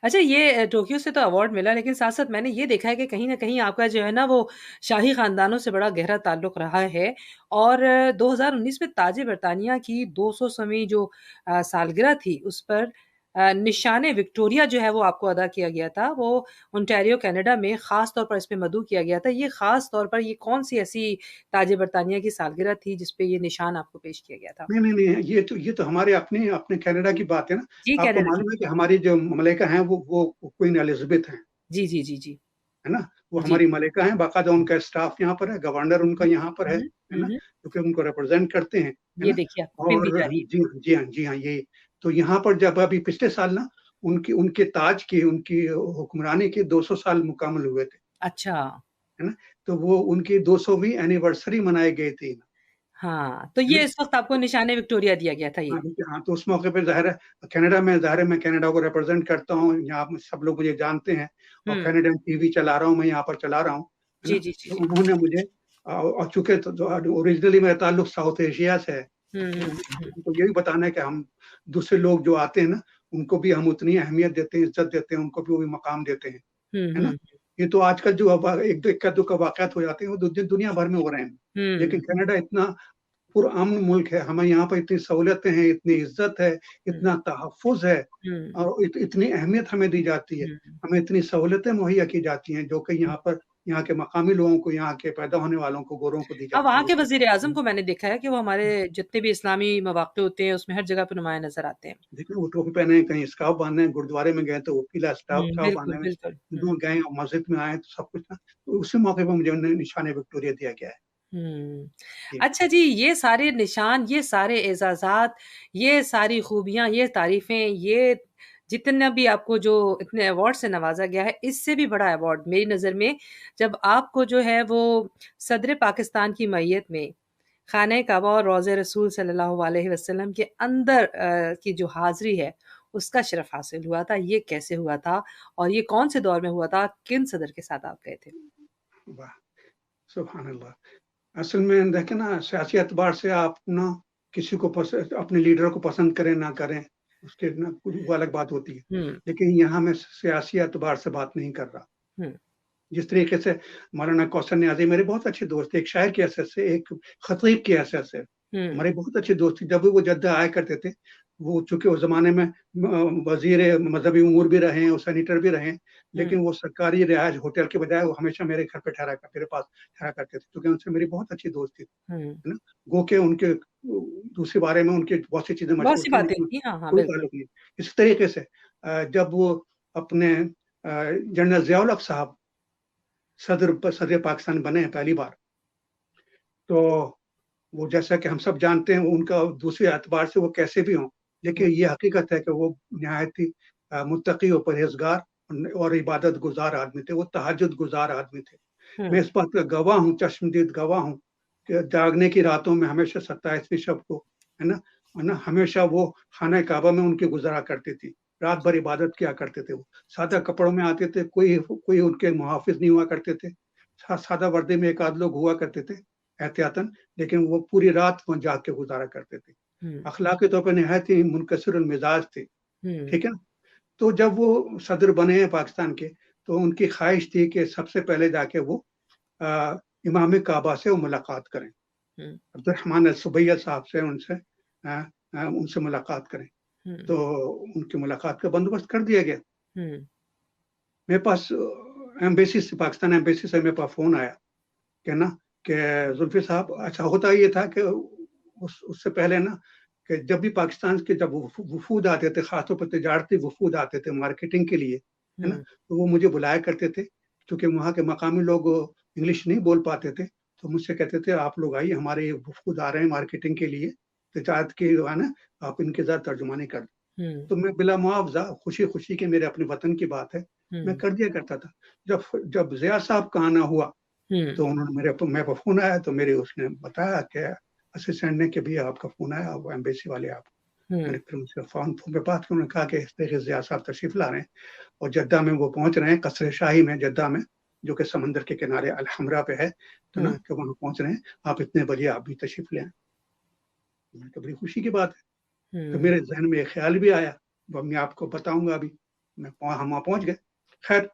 अच्छा ये टोक्यो से तो अवार्ड मिला लेकिन साथ-साथ मैंने ये देखा है कि कहीं न कहीं आपका जो है ना वो शाही ख़ानदानों से बड़ा गहरा ताल्लुक रहा है और 2019 में ताज बरतानिया की 200वीं जो सालगिरह थी उस पर निशान-ए विक्टोरिया जो है वो आपको अदा किया गया था। वो ओंटारियो कनाडा में ख़ास तौर पर इसमें मदऊ किया गया था। ये ख़ास तौर पर ये कौन-सी ऐसी ताज बरतानिया की सालगिरह थी जिस पे ये निशान आपको पेश किया गया था? नहीं, ये तो हमारे अपने अपने कनाडा की बात है ना। जी, आपको कनाडा की। मालूम है कि हमारी जो मलाइका हैं वो क्वीन एलिज़ाबेथ हैं। जी, जी, जी, जी। है ना? वो जी। हमारी मलाइका हैं, बाकायदा उनका स्टाफ यहाँ पर है, गवर्नर हुँ, उनका हुँ। यहाँ पर हुँ, है हुँ। ना? हुँ, हुँ। क्योंकि उनको रिप्रेज़ेंट करते हैं, है ये ना? देखिए आपको पिन दी और जा रही है। जी हाँ, ये तो यहाँ पर जब अभी पिछले साल ना उनकी उनके ताज की, उनकी हुक्मरानी के 200 साल मुकम्मल हुए थे, अच्छा। है ना? तो वो उनकी 200वीं एनिवर्सरी मनाई गई थी, हाँ, तो है ये ना? इस वक़्त आपको निशान-ए विक्टोरिया दिया गया था हाँ, ये। देखिए हाँ, तो उस मौके पे ज़ाहिर है मैं कनाडा को रिप्रेज़ेंट करता हूँ, यहाँ पे सब लोग मुझे जानते हैं और हुँ। कनाडियन टीवी चला रहा हूँ, मैं यहाँ पर चला रहा हूँ, है ना? जी, जी, जी, तो जी। उन्होंने मुझे और चूँकि ओरिजिनली मेरा ताल्लुक साउथ एशिया से है, हुँ, तो हुँ, हुँ। उनको यही बताना है कि हम दूसरे लोग जो आते हैं ना, उनको भी हम उतनी अहमियत देते हैं, इज़्ज़त देते हैं, उनको भी वो मकाम देते हैं, हुँ, है ना? हुँ। ये तो आजकल जो अब एक इक्का-दुक्का वाक़यात हो जाते हैं, वो दुनिया भर में हो रहे हैं। लेकिन हुँ, कनाडा इतना पुरअमन मुल्क है, हमें यहाँ पर इतनी सहूलियतें हैं, इतनी इज़्ज़त है, हुँ, इतना तहफ़्फ़ुज़ है हुँ, और इतनी अहमियत हमें दी जाती है। हुँ। हमें इतनी सहूलतें मुहैया की जाती हैं, जो कि यहाँ के मकामी लोगों को, यहाँ के पैदा होने वालों को, गोरों को दी हाँ, जाती वहाँ हैं। के वज़ीर-ए-आज़म को मैंने देखा है कि वो हमारे जितने भी इस्लामी मवाक़िफ़ होते हैं, उसमें हर जगह पे नुमायाँ नज़र आते हैं। देखिए, वो टोपी पहने हैं, कहीं स्कार्फ़ बाँधे हैं, गुरुद्वारे में गए तो वो पीला स्कार्फ़ बाँधे बिल्कुल, हुए हैं, बिल्कुल। हुँ, हिंदू गए और मस्जिद में आए तो सब कुछ ना तो उसी मौके पे मुझे निशान-ए विक्टोरिया दिया गया है। हुँ। जी। अच्छा जी, ये सारे निशान, ये सारे एज़ाज़ात, ये सारी खूबियाँ, ये तारीफ़ें, ये जितना भी आपको जो इतने अवार्ड से नवाज़ा गया है, इससे भी बड़ा अवार्ड मेरी नज़र में जब आपको जो है वो सदर पाकिस्तान की मैयत में खाने काबा और रोज़े रसूल सल्लल्लाहु अलैहि वसल्लम के अंदर की जो हाज़िरी है, उसका शरफ़ हासिल हुआ था। ये कैसे हुआ था और ये कौन से दौर में हुआ था? किन सदर के साथ आप गए थे? वाह! सुभान अल्लाह। असल में देखें ना, सियासी एतबार से आप ना किसी को अपने लीडर को पसंद करें ना करें, उसके ना वो अलग बात होती है। हुँ, लेकिन यहाँ मैं सियासी एतबार से बात नहीं कर रहा। हुँ, जिस तरीके से मौलाना कौसर नियाज़ी मेरे बहुत अच्छे दोस्त थे, एक शायर की हैसियत से, एक खतीब की हैसियत से। हुँ, हमारे बहुत अच्छे दोस्त थे, जब भी वो जद्दा आया करते थे, वो चूँकि उस ज़माने में वज़ीर मज़हबी उमूर भी रहे हैं और सेनेटर भी रहे हैं, हुँ, लेकिन वो सरकारी रिहायश होटल के बजाय वो हमेशा मेरे घर पे मेरे पास ठहरा करते थे, क्योंकि उनसे मेरी बहुत अच्छी दोस्ती थी, हुँ। है ना? गो के उनके दूसरे बारे में उनकी बहुत सी चीज़ें मशहूर बहुत-सी थी, बातें लेकिन थी। हाँ, हाँ, कोई बिल्कुल। ताल्लुक नहीं। इसी तरीके से जब वो अपने जनरल ज़िया उल हक साहब सदर पाकिस्तान बने हैं पहली बार, तो वो जैसा कि हम सब जानते हैं उनका दूसरे एतबार से वो कैसे भी हों, हुँ, लेकिन ये हकीकत है कि वो निहायत ही मुत्तकी और परहेज़गार और इबादत गुज़ार आदमी थे, वो तहज्जुद गुज़ार आदमी थे। हुँ, मैं इस बात का गवाह हूँ, चश्मदीद गवाह हूँ कि जागने की रातों में हमेशा 27वीं शब को, है ना? हमेशा वो खाना काबा में उनकी गुज़ारा करती थी। रात भर इबादत किया करते थे वो। सादा कपड़ों में आते थे, कोई उनके मुहाफ़िज़ नहीं हुआ करते थे। सादा वर्दी में एक आध लोग हुआ करते थे एहतियातन, लेकिन वो पूरी रात वहाँ जाग के गुज़ारा करते थे। हुँ, अख़लाक़ी तौर पे निहायत ही मुनकसिरुल मिज़ाज थे, हुँ, ठीक है ना? तो जब वो सदर बने हैं पाकिस्तान के, तो उनकी ख़्वाहिश थी कि सबसे पहले जाके वो इमाम काबा से वो मुलाकात करें। हुँ, अब्दुर्रहमान अल-सुबैया साहब से उनसे मुलाकात करें। हुँ, तो उनकी मुलाकात का बंदोबस्त कर दिया गया। हुँ, मेरे पास एम्बेसी से पाकिस्तान एम्बेसी से मेरे पास फ़ोन आया कि ना कि जुल्फ़ी साहब, अच्छा होता ये था कि उससे पहले ना कि जब भी पाकिस्तान के जब वफ़ूद आते थे, ख़ासतौर पर तिजारती वफ़ूद आते थे मार्केटिंग के लिए, है ना? हुँ, तो वो मुझे बुलाया करते थे, क्योंकि वहाँ के मकामी लोग इंग्लिश नहीं बोल पाते थे, तो मुझसे कहते थे, "आप लोग आइए, हमारे ये वफ़ूद आ रहे हैं मार्केटिंग के लिए, तिजारत की जो है ना, आप इनके साथ तर्जुमानी कर दें।" हुँ, तो मैं बिला मुआवज़ा खुशी-खुशी कि मेरे अपने वतन की बात है, मैं हुँ, कर दिया करता था। जब जब ज़िया साहब का आना हुआ, हुँ, तो उन्होंने मेरे पे फ़ोन आया, तो मेरे उसने बताया कि असिस्टेंट ने कि भैया आपका फ़ोन आया, वो एम्बेसी वाले आप। मैंने हुँ, फिर उनसे फ़ोन पे बात की, उन्होंने कहा कि इस तरीके से ज़िया साहब तशरीफ़ ला रहे हैं और जद्दा में वो पहुँच रहे हैं, कसर शाही में जद्दा में, जो कि समंदर के किनारे अल-हमरा पे है, तो ना हुँ, कि वहाँ पहुँच रहे हैं, आप इतने बजे आप भी तशरीफ़ ले आएँ। मैंने कहा बड़ी खुशी की बात है। तो हुँ, मेरे ज़हन में एक ख़्याल भी आया, वो मैं आपको बताऊँगा अभी। हम वहाँ पहुँच गए। ख़ैर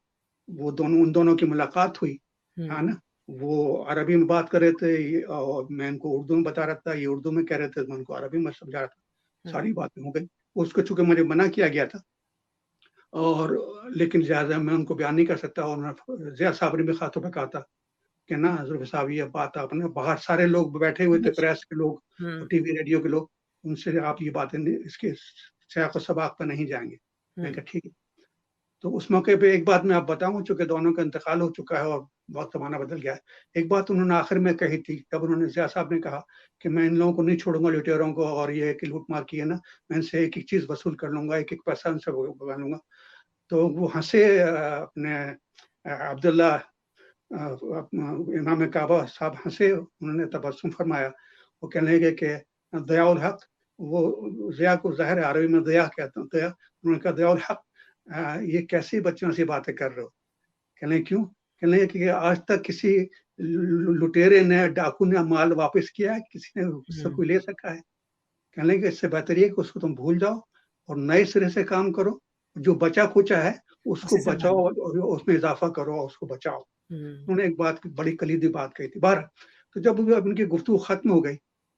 वो दोनों उन दोनों की मुलाकात हुई, है हुँ, ना? वो अरबी में बात कर रहे थे और मैं इनको उर्दू में बता रहा था, ये उर्दू में कह रहे थे, मैं उनको अरबी में समझा रहा था। हुँ, सारी बातें हो गई। उसको चूँकि मुझे मना किया गया था और लेकिन लिहाज़ा मैं उनको बयान नहीं कर सकता और ज़िया साहब ने भी ख़ास तौर पे कहा था कि ना ज़ुल्फ़ी साहब, ये बात आपने, बाहर सारे लोग बैठे हुए थे, जी, प्रेस के लोग और हुँ, टीवी, रेडियो के लोग, उनसे आप ये बातें नहीं, इसके सियाक़-व-सबाक़ पे नहीं जाएँगे। मैंने हुँ, कहा ठीक है। तो उस मौके पे एक बात मैं आपको बताऊँ, चूँकि दोनों का इंतकाल हो चुका है और बहुत ज़माना बदल गया है। एक बात उन्होंने आखिर में कही थी, तब उन्होंने ज़िया साहब ने कहा कि मैं इन लोगों को नहीं छोड़ूँगा, लुटेरों को, और ये कि लूट-मार की है ना, मैं इनसे एक-एक चीज़ वसूल कर लूँगा, एक-एक पैसा उनसे उगलवा लूँगा। तो वो हँसे, अपने अब्दुल्ला इमाम काबा साहब हँसे, उन्होंने तबस्सुम फरमाया। वो कहने लगे कि ज़िया उल हक, वो ज़िया को ज़ाहिर है अरबी में ज़िया कहते हैं, ज़िया। उन्होंने कहा ज़िया उल हक, ये कैसी बच्चों सी बातें कर रहे हो? कहने लगे क्यों? कहने लगे कि आज तक किसी लुटेरे ने, डाकू ने माल वापस किया है? किसी ने उससे हुँ, कोई ले सका है? कहने लगे इससे बेहतर ये है कि उसको तुम भूल जाओ और नए सिरे से काम करो। जो बचा-खुचा है उसको उसे बचाओ सँभालो। और उसमें इज़ाफ़ा करो और उसको बचाओ। हुँ, उन्होंने एक बात बड़ी कलीदी बात कही थी। बहरहाल, तो जब वो उनकी गुफ्तगू खत्म हो गई,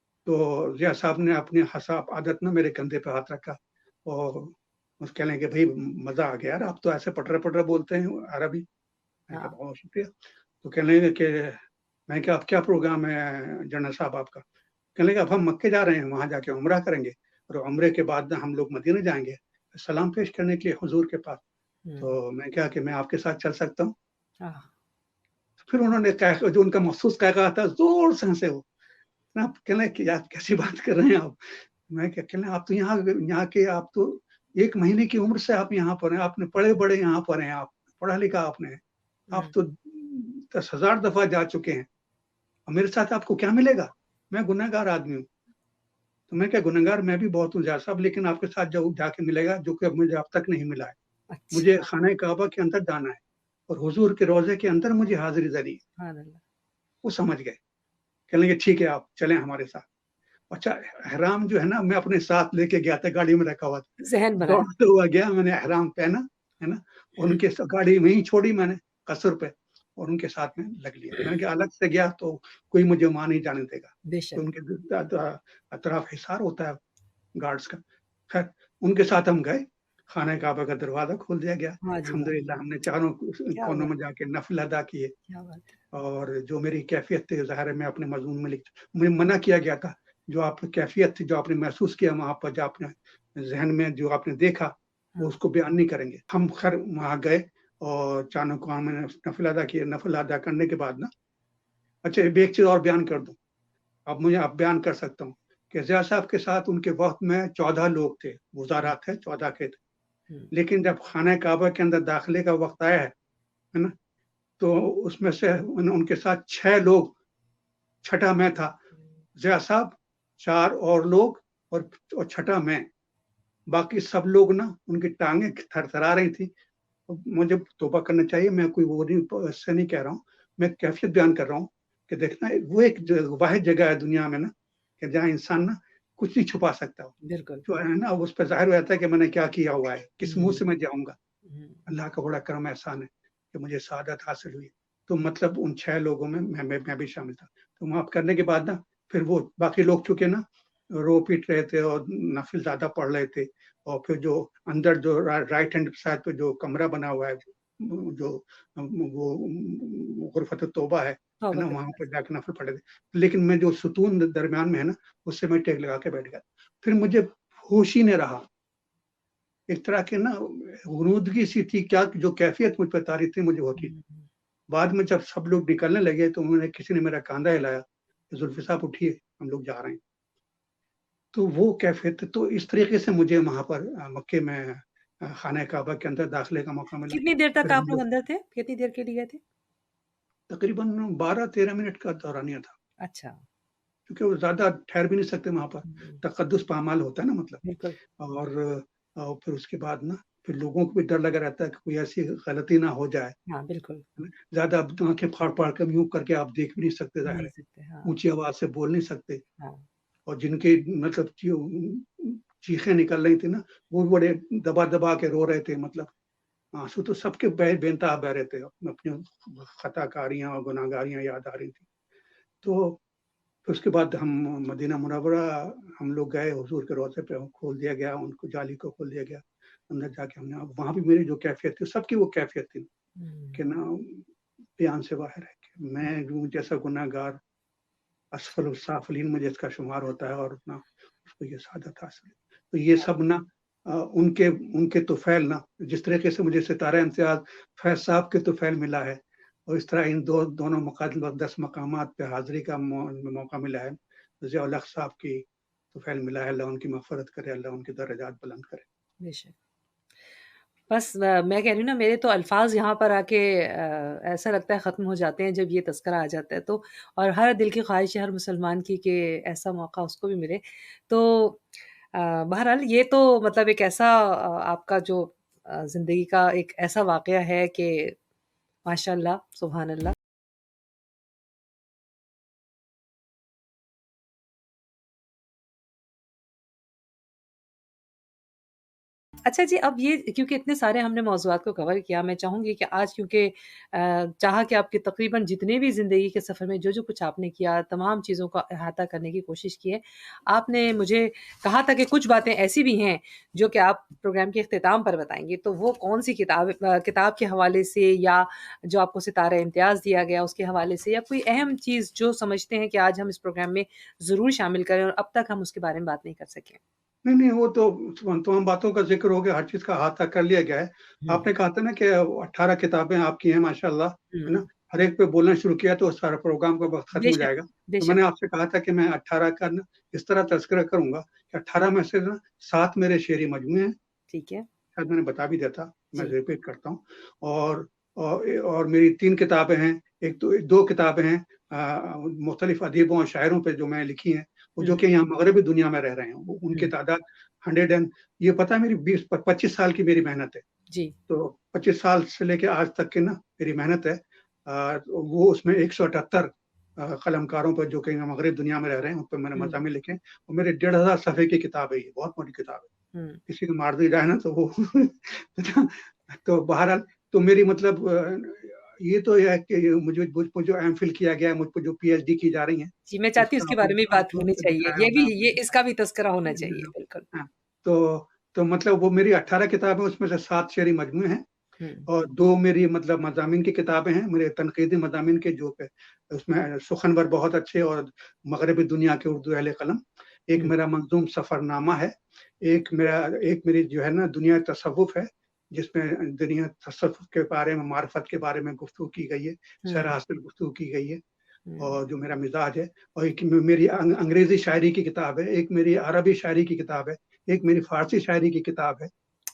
तो ज़िया साहब ने अपनी हँसा आदत ना मेरे कंधे पे हाथ रखा और बस कहने लगे, "भई मज़ा आ गया यार, आप तो ऐसे पटरा-पटरा बोलते हैं अरबी।" मैंने कहा, हाँ, "बहुत शुक्रिया।" तो कहने लगे कि मैंने कहा, "अब क्या प्रोग्राम है जनरल साहब आपका?" कहने लगे, "अब हम मक्के जा रहे हैं, वहाँ जाके उम्रा करेंगे और उम्रे के बाद ना हम लोग मदीना जाएँगे, सलाम पेश करने के लिए हुज़ूर के पास।" हुँ, तो मैंने कहा कि, "मैं आपके साथ चल सकता हूँ?" हाँ, फिर उन्होंने जो उनका महसूस कहा था, ज़ोर से हँसे वो। ना कहने लगे कि यार कैसी बात कर रहे हैं आप? मैं क्या कहने आप तो यहाँ के आप तो 1 महीने की उम्र से आप यहाँ पर हैं, आपने पढ़े-बड़े यहाँ पर हैं आप, पढ़ा-लिखा आपने है। आप हुँ, तो 10,000 दफ़ा जा चुके हैं और मेरे साथ आपको क्या मिलेगा? मैं गुनहगार आदमी हूँ। तो मैं क्या गुनहगार मैं भी बहुत हूँ ज़ाहिर साहब, लेकिन आपके साथ जो जाके मिलेगा जो कि मुझे अब तक नहीं मिला है। मुझे अच्छा, खाने काबा के अंदर जाना है और हुज़ूर के रोज़े के अंदर मुझे हाज़िरी देनी है। सुभान अल्लाह। वो समझ गए। कहने लगे ठीक है आप चलें हमारे साथ। अच्छा एहराम जो है ना मैं अपने साथ लेके गया था, गाड़ी में रखा हुआ था। ज़हन बनाया। दौड़ते हुआ गया, मैंने एहराम पहना, है ना? उनके गाड़ी वहीं छोड़ी मैंने कसर पे और उनके साथ में लग लिया। मैंने कहा अलग से गया तो कोई मुझे वहाँ नहीं जाने देगा। तो बेशक। उनके अतराफ हिसार होता है गार्ड्स का। खैर उनके साथ हम गए, खाने काबा का दरवाज़ा खोल दिया गया। वाह जी वाह! अल्हम्दुलिल्लाह हमने चारों क्या कोनों बात में जाके नफ़िल अदा किए क्या बात है। और जो मेरी कैफ़ियत थी ज़ाहिर है मैं अपने मज़मून में मुझे मना किया गया था। जो आप कैफ़ियत थी, जो आपने महसूस किया वहाँ पर, जो आपने ज़हन में जो आपने देखा, वो हाँ, उसको बयान नहीं करेंगे। हम ख़ैर वहाँ गए और चारों कोनों में नफ़िल अदा किए। नफ़िल अदा करने के बाद ना अच्छा एक चीज़ और बयान कर दूँ। अब बयान कर सकता हूँ कि ज़िया साहब के साथ उनके वक़्त में 14 लोग थे, हुँ, वज़ारा थे, 14 के थे। हुँ, लेकिन जब खाना काबा के अंदर दाखिले का वक़्त आया है ना? तो उसमें से उनके साथ 6 लोग, छठा मैं था। ज़िया साहब, 4 और लोग और छठा मैं। बाकी सब लोग ना उनकी टाँगें थरथरा रही थी। मुझे तौबा करना चाहिए, मैं कोई वो नहीं इससे नहीं कह रहा हूँ। मैं कैफ़ियत बयान कर रहा हूँ कि देखना वो एक वाहिद जगह है दुनिया में ना कि जहाँ इंसान ना कुछ नहीं छुपा सकता हो। बिल्कुल। जो है ना उस पे ज़ाहिर हो जाता है कि मैंने क्या किया हुआ है, किस मुँह हुँ, से मैं जाऊँगा। हुँ, अल्लाह का बड़ा करम एहसान है कि मुझे शहादत हासिल हुई। तो मतलब उन 6 लोगों में मैं भी शामिल था। तो वहाँ करने के बाद ना फिर वो बाकी लोग चूँकि ना रो-पीट रहे थे और नफ़िल ज़्यादा पढ़ रहे थे और फिर जो अंदर जो राइट हैंड साइड पे जो कमरा बना हुआ है, जो वो गुरफ़त तौबा है तौबा ना? वहाँ करने पे जाके नफ़िल पढ़े थे। लेकिन मैं जो सुतून दरमियान में है ना, उससे मैं टेक लगा के बैठ गया। फिर मुझे होश ही नहीं रहा। एक तरह की ना ग़ुनूदगी सी थी, क्या जो कैफ़ियत मुझ पे तारी थी मुझे होती। हुँ, हुँ, बाद में जब सब लोग निकलने लगे तो उन्होंने किसी ने मेरा काँधा हिलाया, "ज़ुल्फ़ी साहब उठिए, हम लोग जा रहे हैं।" तो वो कैफ़ियत तो इस तरीके से मुझे वहाँ पर मक्के में खाने काबा के अंदर दाखिले का मौका मिला। कितनी देर तक फिर हम आप लोग लोग अंदर थे? कितनी देर के लिए गए थे? तकरीबन 12-13 मिनट का दौरानिया था, अच्छा। क्योंकि वो ज़्यादा ठहर भी नहीं सकते वहाँ पर, हुँ, तक़द्दुस पामाल होता है ना मतलब। बिल्कुल। और फिर उसके बाद ना फिर लोगों को भी डर लगा रहता है कि कोई ऐसी गलती ना हो जाए, है हाँ, बिल्कुल। ना? ज़्यादा अब तो आँखें फाड़-फाड़ के यूँ करके आप देख भी नहीं सकते ज़ाहिर नहीं है, सकते, हाँ, ऊँची आवाज़ से बोल नहीं सकते हाँ। और जिनके मतलब चीखें निकल रही थी ना, वो भी बड़े दबा-दबा के रो रहे थे मतलब आँसू तो सबके बेनताब बह रहे थे, अपनी ख़ताकारियाँ और गुनाहगारियाँ याद आ रही थी। तो फिर उसके बाद हम मदीना मुनव्वरा हम लोग गए हुज़ूर के रोज़े पे खोल दिया गया, उनको जाली को खोल दिया गया। अंदर जाके हमने वहाँ भी मेरी जो कैफ़ियत थी, सबकी वो कैफ़ियत थी हुँ, कि ना बयान से बाहर है कि मैं हूँ जैसा गुनहगार असफल साफिलीन में जिसका शुमार होता है और ना उसको ये सआदत हासिल है। तो ये सब ना उनके उनके तुफ़ैल ना जिस तरीके से मुझे सितारा इम्तियाज़ फैज़ साहब के तुफ़ैल मिला है और इस तरह इन दोनों मुक़द्दस मकामात पे हाज़िरी का मौका मिला है। ज़िया उल हक़ साहब की तुफ़ैल मिला है, अल्लाह उनकी मग़फ़िरत करे, अल्लाह उनके दर्जात बुलंद करे। बेशक। बस मैं कह रही हूँ ना मेरे तो अल्फ़ाज़ यहाँ पर आके ऐसा लगता है ख़त्म हो जाते हैं जब ये तज़किरा आ जाता है तो और हर दिल की ख़्वाहिश है हर मुसलमान की कि ऐसा मौका उसको भी मिले। तो बहरहाल ये तो मतलब एक ऐसा आपका जो ज़िंदगी का एक ऐसा वाक़या है कि माशाअल्लाह, सुभान अल्लाह। अच्छा जी, अब ये क्योंकि इतने सारे हमने मौज़ूआत को कवर किया, मैं चाहूँगी कि आज क्योंकि चाहा कि आपके तकरीबन जितने भी ज़िंदगी के सफ़र में जो-जो कुछ आपने किया, तमाम चीज़ों का अहाता करने की कोशिश की है। आपने मुझे कहा था कि कुछ बातें ऐसी भी हैं, जो कि आप प्रोग्राम के इख्तिताम पर बताएँगे, तो वो कौन-सी किताब के हवाले से या जो आपको सितारा इम्तियाज़ दिया गया, उसके हवाले से या कोई अहम चीज़ जो समझते हैं कि आज हम इस प्रोग्राम में ज़रूर शामिल करें और अब तक हम उसके बारे में बात नहीं कर सके? नहीं, नहीं, वो तो तमाम बातों का ज़िक्र हो गया, हर चीज़ का अहाता कर लिया गया है। हुँ, आपने कहा था ना कि 18 किताबें आपकी हैं माशाअल्लाह, है हुँ, ना? हर एक पे बोलना शुरू किया तो सारा प्रोग्राम का वक़्त खत्म हो बेशक, जाएगा। तो बेशक। मैंने आपसे कहा था कि मैं 18 का ना इस तरह तज़किरा करूँगा कि 18 में से ना 7 मेरे शेरी मजमूए हैं, ठीक है। शायद मैंने बता भी दिया था, मैं जी। रिपीट करता हूँ। और और मेरी 3 किताबें हैं, एक तो 2 किताबें हैं मुख्तलिफ़ अदीबों और शायरों पे जो मैंने लिखी हैं, वो जो हुँ, कि यहाँ मग़रबी दुनिया में रह रहे हैं। वो उनकी हुँ। तादाद 100 एंड ये पता है मेरी 20 प 25 साल की मेरी मेहनत है। जी। तो 25 साल से लेके आज तक की ना मेरी मेहनत है। वो उसमें 178 कलमकारों पर जो कि मग़रब दुनिया में रह रहे हैं, उन पे मैंने हुँ, मज़ामिन लिखे हैं और मेरे 1500 सफ़े की किताब है ये, बहुत मोटी किताब है। हुँ। किसी को मार दी जाए ना तो वो तो बहरहाल तो मेरी मतलब ये तो ये है कि मुझ पे जो एमफ़िल किया गया है, मुझ पे जो पीएचडी की जा रही है, जी, मैं चाहती हूँ उसका इसके आपने बारे में भी बात आपने होनी उसको चाहिए। दिखाया ये होगा भी आपने ये इसका भी तज़किरा होना चाहिए, बिल्कुल। हाँ, तो मतलब वो मेरी 18 किताबें उसमें से 7 शेरी मजमूए हैं हुँ, और 2 मेरी मतलब मज़ामिन की किताबें हैं, मेरे तनकीदी मज़ामिन के जो कि उसमें सुखनवर बहुत अच्छे और मग़रबी दुनिया के उर्दू अहले कलम। एक हुँ, मेरा मंज़ूम सफ़रनामा है, एक मेरी जो है ना दुनिया तसव्वुफ़ है, जिसमें दुनिया तसव्वुफ़ के बारे में, मारिफ़त के बारे में गुफ्तगू की गई है, हुँ, सराहसल गुफ्तगू की गई है। हुँ। और जो मेरा मिज़ाज है और एक मेरी अंग्रेज़ी शायरी की किताब है, एक मेरी अरबी शायरी की किताब है, एक मेरी फ़ारसी शायरी की किताब है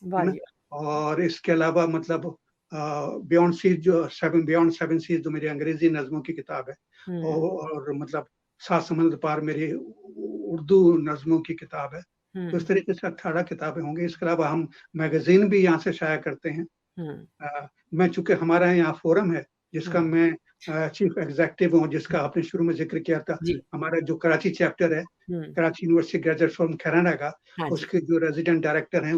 वाह ना? जी वाह! और इसके अलावा मतलब बियॉन्ड सीज़ जो सेवन बियॉन्ड सेवन सीज़ जो मेरी अंग्रेज़ी नज़्मों की किताब है हुँ, और मतलब सात समुंदर पार मेरी उर्दू नज़्मों की किताब है। तो हुँ, इस तरीके से 18 किताबें होंगी। इसके अलावा हम मैगज़ीन भी यहाँ से शाया करते हैं। हुँ, मैं चूँकि हमारा यहाँ फ़ोरम है, जिसका हुँ, मैं चीफ़ एग्ज़ेक्टिव हूँ, जिसका हुँ। आपने शुरू में ज़िक्र किया था, जी, हमारा जो कराची चैप्टर है, हुँ। Karachi university graduate from Canada का, हाँ जी। उसके जो रेज़िडेंट डायरेक्टर हैं,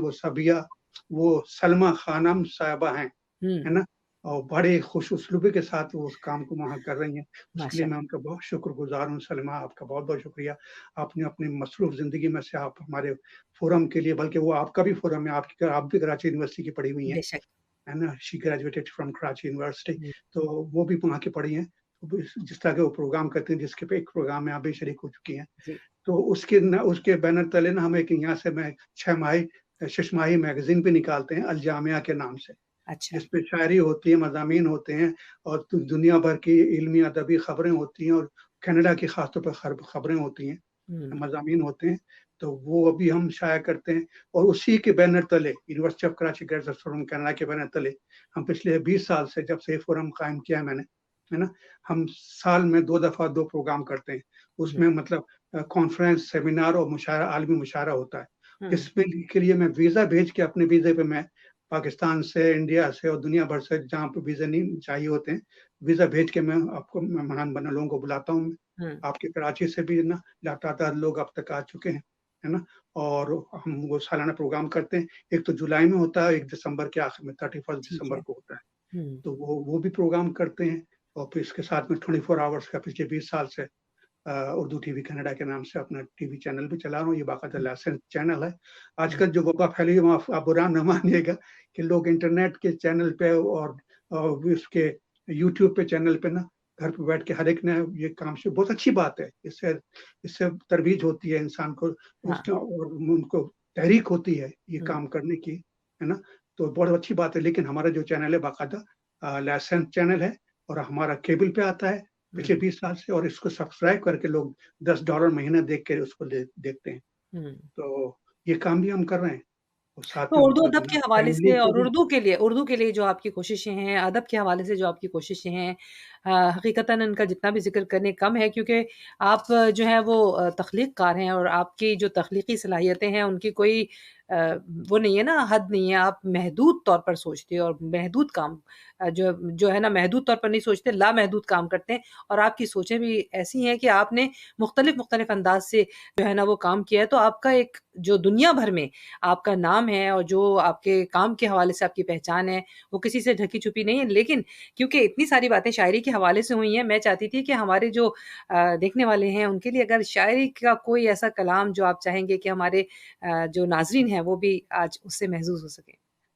वो सलमा खानम साहिबा हैं, हुँ, है ना? और बड़े खुश उसलूबी के साथ वो उस काम को वहाँ कर रही हैं। उसके लिए मैं माशाअल्लाह। उनका बहुत शुक्रगुज़ार हूँ, सलमा आपका बहुत-बहुत शुक्रिया। आपने अपनी मसरूफ़ ज़िंदगी में से आप हमारे फ़ोरम के लिए बल्कि वो आपका भी फ़ोरम है, आप भी कराची यूनिवर्सिटी की पढ़ी हुई हैं। बेशक। है ना? She graduated from Karachi university हुँ, तो वो भी वहाँ की पढ़ी हैं। तो जिस तरह के वो प्रोग्राम करती हैं, जिसके पे एक प्रोग्राम में आप भी शरीक हो चुकी हैं। जी। तो उसके बैनर तले ना हम एक यहाँ से मैं 6 माही 6 माही मैगज़ीन भी निकालते हैं, अल जामिया के नाम से, अच्छा। जिसपे शायरी होती है, मज़ामीन होते हैं और दुनिया भर की इल्मी अदबी खबरें होती हैं और कनाडा की ख़ास तौर पे खबरें होती हैं। हुँ, मज़ामीन होते हैं, तो वो अभी हम शाया करते हैं और उसी के बैनर तले university of Karachi graduate forum Canada के बैनर तले हम पिछले 20 साल से जब से ये फोरम कायम किया है मैंने, है ना? हम साल में 2 दफ़ा 2 प्रोग्राम करते हैं। हुँ, उसमें मतलब कॉन्फ्रेंस, सेमिनार और मुशायरा आलमी मुशायरा होता है। हुँ, जिसमें के लिए मैं वीज़ा भेज के अपने वीज़े पे मैं पाकिस्तान से, इंडिया से और दुनिया भर से जहाँ पे वीज़े नहीं चाहिए होते हैं, वीज़ा भेज के मैं आपको मेहमान बना लोगों को बुलाता हूँ। हुँ, आपके कराची से भी ना लगातार लोग अब तक आ चुके हैं, है ना? और हम वो सालाना प्रोग्राम करते हैं। एक तो जुलाई में होता है, एक दिसंबर के आखिर में 31 ठीक दिसंबर है। को होता है। हुँ, तो वो भी प्रोग्राम करते हैं और फिर इसके साथ में 24 आवर्स का पिछले 20 साल से उर्दू टीवी कनाडा के नाम से अपना टीवी चैनल भी चला रहा हूँ, ये बाकायदा हुँ, लाइसेंस चैनल है। हुँ, आजकल जो वबा फैली है आप बुरा ना मानिएगा कि लोग इंटरनेट के चैनल पे और भी उसके यूट्यूब पे चैनल पे ना घर पे बैठ के हर एक ने ये काम शुरू बहुत अच्छी बात है। इससे इससे तरवीज होती है इंसान को हाँ। उसका और उनको तहरीक होती है ये हुँ, काम करने की, है ना? तो बहुत अच्छी बात है लेकिन हमारा जो चैनल है बाकायदा लाइसेंस चैनल है और हमारा केबल पे आता है पिछले हुँ, 20 साल से और इसको सब्सक्राइब करके लोग $10 महीना देख के उसको देखते हैं। हुँ। तो ये काम भी हम कर रहे हैं और साथ तो में उर्दू मतलब अदब के हवाले फैमिली से को और भी उर्दू के लिए जो आपकी कोशिशें हैं, अदब के हवाले से जो आपकी कोशिशें हैं हकीकतन इनका जितना भी ज़िक्र करें कम है क्योंकि आप जो हैं वो तख्लीक़कार हैं और आपकी जो तख्लीक़ी सलाहियतें हैं उनकी कोई वो नहीं है ना, हद नहीं है। आप महदूद तौर पर सोचते हो और महदूद काम जो जो है ना महदूद तौर पर नहीं सोचते, लामहदूद काम करते हैं और आपकी सोचें भी ऐसी हैं कि आपने मुख्तलिफ़ अंदाज़ से जो है ना वो काम किया है। तो आपका एक जो दुनिया भर में आपका नाम है और जो आपके काम के हवाले से आपकी पहचान है, वो किसी से ढकी-छुपी नहीं है। लेकिन क्योंकि इतनी सारी बातें शायरी के हवाले से हुई हैं, मैं चाहती थी कि हमारे जो देखने वाले हैं, उनके लिए अगर शायरी का कोई ऐसा कलाम जो आप चाहेंगे कि हमारे जो नाज़रीन हैं, वो भी आज उससे महज़ूज़ हो सकें?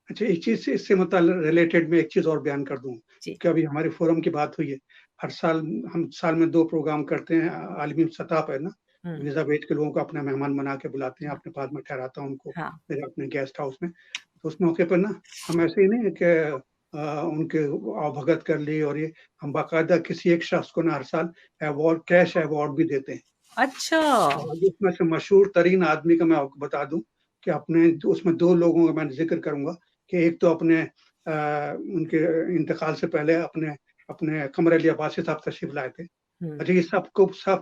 अच्छा एक चीज़ से इससे रिलेटेड मैं एक चीज़ और बयान कर दूँ, जी। कि अभी हमारे फोरम की बात हुई है। हर साल हम साल में 2 प्रोग्राम करते हैं आलमी सतह पे ना, हुँ, वीज़ा भेज के लोगों को अपना मेहमान बना के बुलाते हैं, हाँ, अपने पास में ठहराता हूँ उनको, हाँ। मेरे अपने गेस्ट हाउस में। तो उस मौके पर ना हम ऐसे ही नहीं है कि उनके आवभगत कर ली, और ये हम बाकायदा किसी एक शख्स को ना हर साल अवार्ड, कैश अवार्ड भी देते हैं। अच्छा। और जिसमें से मशहूर तरीन आदमी का मैं आपको बता दूं कि अपने उसमें 2 लोगों का मैं जिक्र करूंगा कि एक तो अपने उनके इंतकाल से पहले अपने अपने कमर अली अब्बासी साहब तशरीफ लाए थे। हम्म। अच्छा, ये सब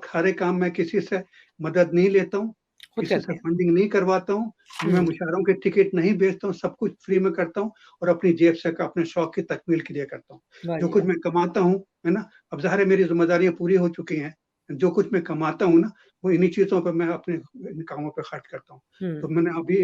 सारे काम मैं किसी से मदद नहीं लेता हूँ, खुद किसी से करते हैं। फंडिंग नहीं करवाता हूँ, मैं हम्म। मुशायरों के टिकट नहीं बेचता हूँ, सब कुछ फ्री में करता हूँ और अपनी जेब से अपने शौक की तकमील के लिए करता हूँ। वाह जो जी कुछ वाह। मैं कमाता हूँ, है ना, अब ज़ाहिर है मेरी ज़िम्मेदारियाँ पूरी हो चुकी हैं। जो कुछ मैं कमाता हूँ ना, वो इन्हीं चीज़ों पे मैं अपने इन कामों पे खर्च करता हूँ। तो हम्म। मैंने अभी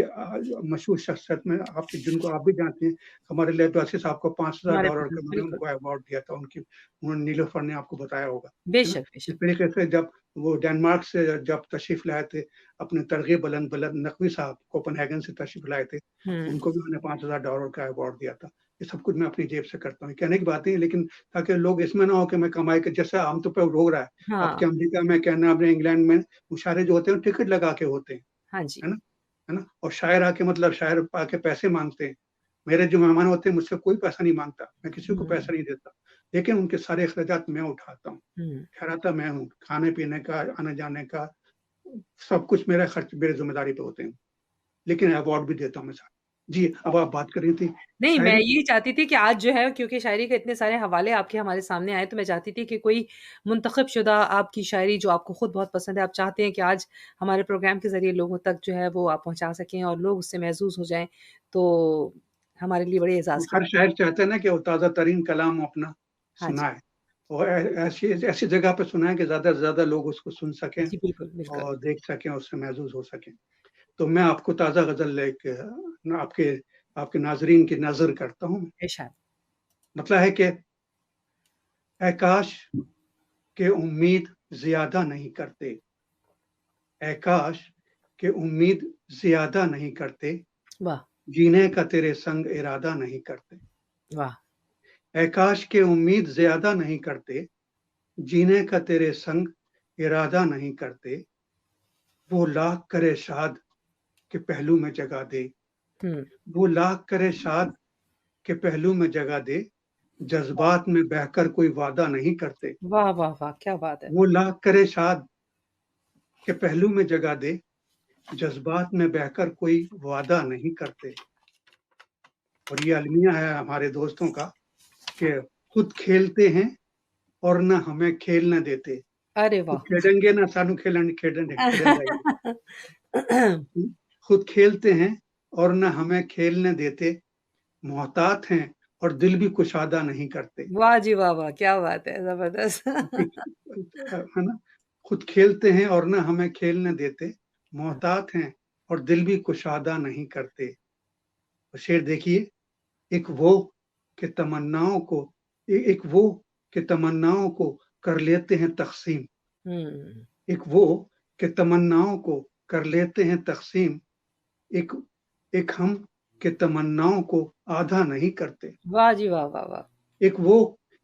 मशहूर शख्सियत में, आप जिनको आप भी जानते हैं, हमारे लिए अब्बासी साहब को हमारे $5000 का बुजुर्ग, मैंने बिल्कुल। उनको अवार्ड दिया था, उनकी उन्होंने नीलोफर ने आपको बताया होगा, है ना? बेशक इस बेशक। तरीके से जब वो डेनमार्क से जब तशरीफ लाए थे, अपने तरग़ीब बुलंद बुलंद नकवी साहब कोपेनहेगन से तशरीफ लाए थे, हम्म। उनको भी मैंने $5000 का अवार्ड दिया था। ये सब कुछ मैं अपनी जेब से करता हूँ। कहने की बात नहीं है, लेकिन ताकि लोग इसमें ना हो कि मैं कमाई के, जैसे आमतौर पे हो रहा है। आपके हाँ। अमेरिका में, कनाडा में, इंग्लैंड में मुशायरे जो होते हैं, टिकट लगा के होते हैं, हाँ जी। है ना? है ना? और शायर आके, मतलब शायर आके पैसे माँगते हैं। मेरे जो मेहमान होते हैं, मुझसे कोई पैसा नहीं माँगता, मैं किसी को हम्म। पैसा नहीं देता, लेकिन उनके सारे अखराजात मैं उठाता हूँ, हम्म। ठहराता मैं हूँ, खाने-पीने का, आने-जाने का, सब कुछ मेरा खर्च मेरी ज़िम्मेदारी पे होते हैं, लेकिन अवार्ड भी देता हूँ मैं साथ। जी, अब आप बात कर रही थी नहीं, मैं शायरी की। यही चाहती थी कि आज जो है, क्योंकि शायरी के इतने सारे हवाले आपके हमारे सामने आए, तो मैं चाहती थी कि कोई मुंतखब शुदा आपकी शायरी जो आपको खुद बहुत पसंद है, आप चाहते हैं कि आज हमारे प्रोग्राम के ज़रिए लोगों तक जो है वो आप पहुँचा सकें और लोग उससे महज़ूज़ हो जाएँ, तो हमारे लिए बड़े एज़ाज़ की हर बात है। शायर चाहता है ना कि वो ताज़ा तरीन कलाम अपना हाँ जी। सुनाए, और ऐसी ऐसी जगह पे सुनाए कि ज़्यादा से ज़्यादा लोग उसको सुन सकें जी, बिल्कुल, बिल्कुल। और देख सकें, उससे महज़ूज़ हो सकें। तो मैं आपको ताज़ा गज़ल एक आपके आपके नाज़रीन की नज़र करता हूँ। इरशाद। मतलब है कि ऐ काश के उम्मीद ज़्यादा नहीं करते, ऐ काश के उम्मीद ज़्यादा नहीं करते, वाह! जीने का तेरे संग इरादा नहीं करते। वाह! ऐ काश के उम्मीद ज़्यादा नहीं करते, जीने का तेरे संग इरादा नहीं करते, वो लाख करे शाद के पहलू में जगह दे, हुँ। वो लाख करे शाद के पहलू में जगह दे, वाह! जज़्बात में बहकर कोई वादा नहीं करते। वाह, वाह, वाह! क्या बात है। वो लाख करे शाद के पहलू में जगह दे, जज़्बात में बहकर कोई वादा नहीं करते। और ये अलमिया है हमारे दोस्तों का कि खुद खेलते हैं और ना हमें खेलने देते। अरे खुद वाह! खेलेंगे ना सानू खेलन देंगे। खुद खेलते हैं और ना हमें खेलने देते, मोहतात हैं और दिल भी कुशादा नहीं करते। वाह जी वाह, वाह! क्या बात है, ज़बरदस्त। है ना? खुद खेलते हैं और ना हमें खेलने देते, मोहतात हैं और दिल भी कुशादा नहीं करते। और शेर देखिए, एक वो के तमन्नाओं को एक वो के तमन्नाओं को कर लेते हैं तक़सीम, हुँ। एक वो के तमन्नाओं को कर लेते हैं तक़सीम, एक एक हम के तमन्नाओं को आधा नहीं करते। वाह जी वाह, वाह, वाह! एक वो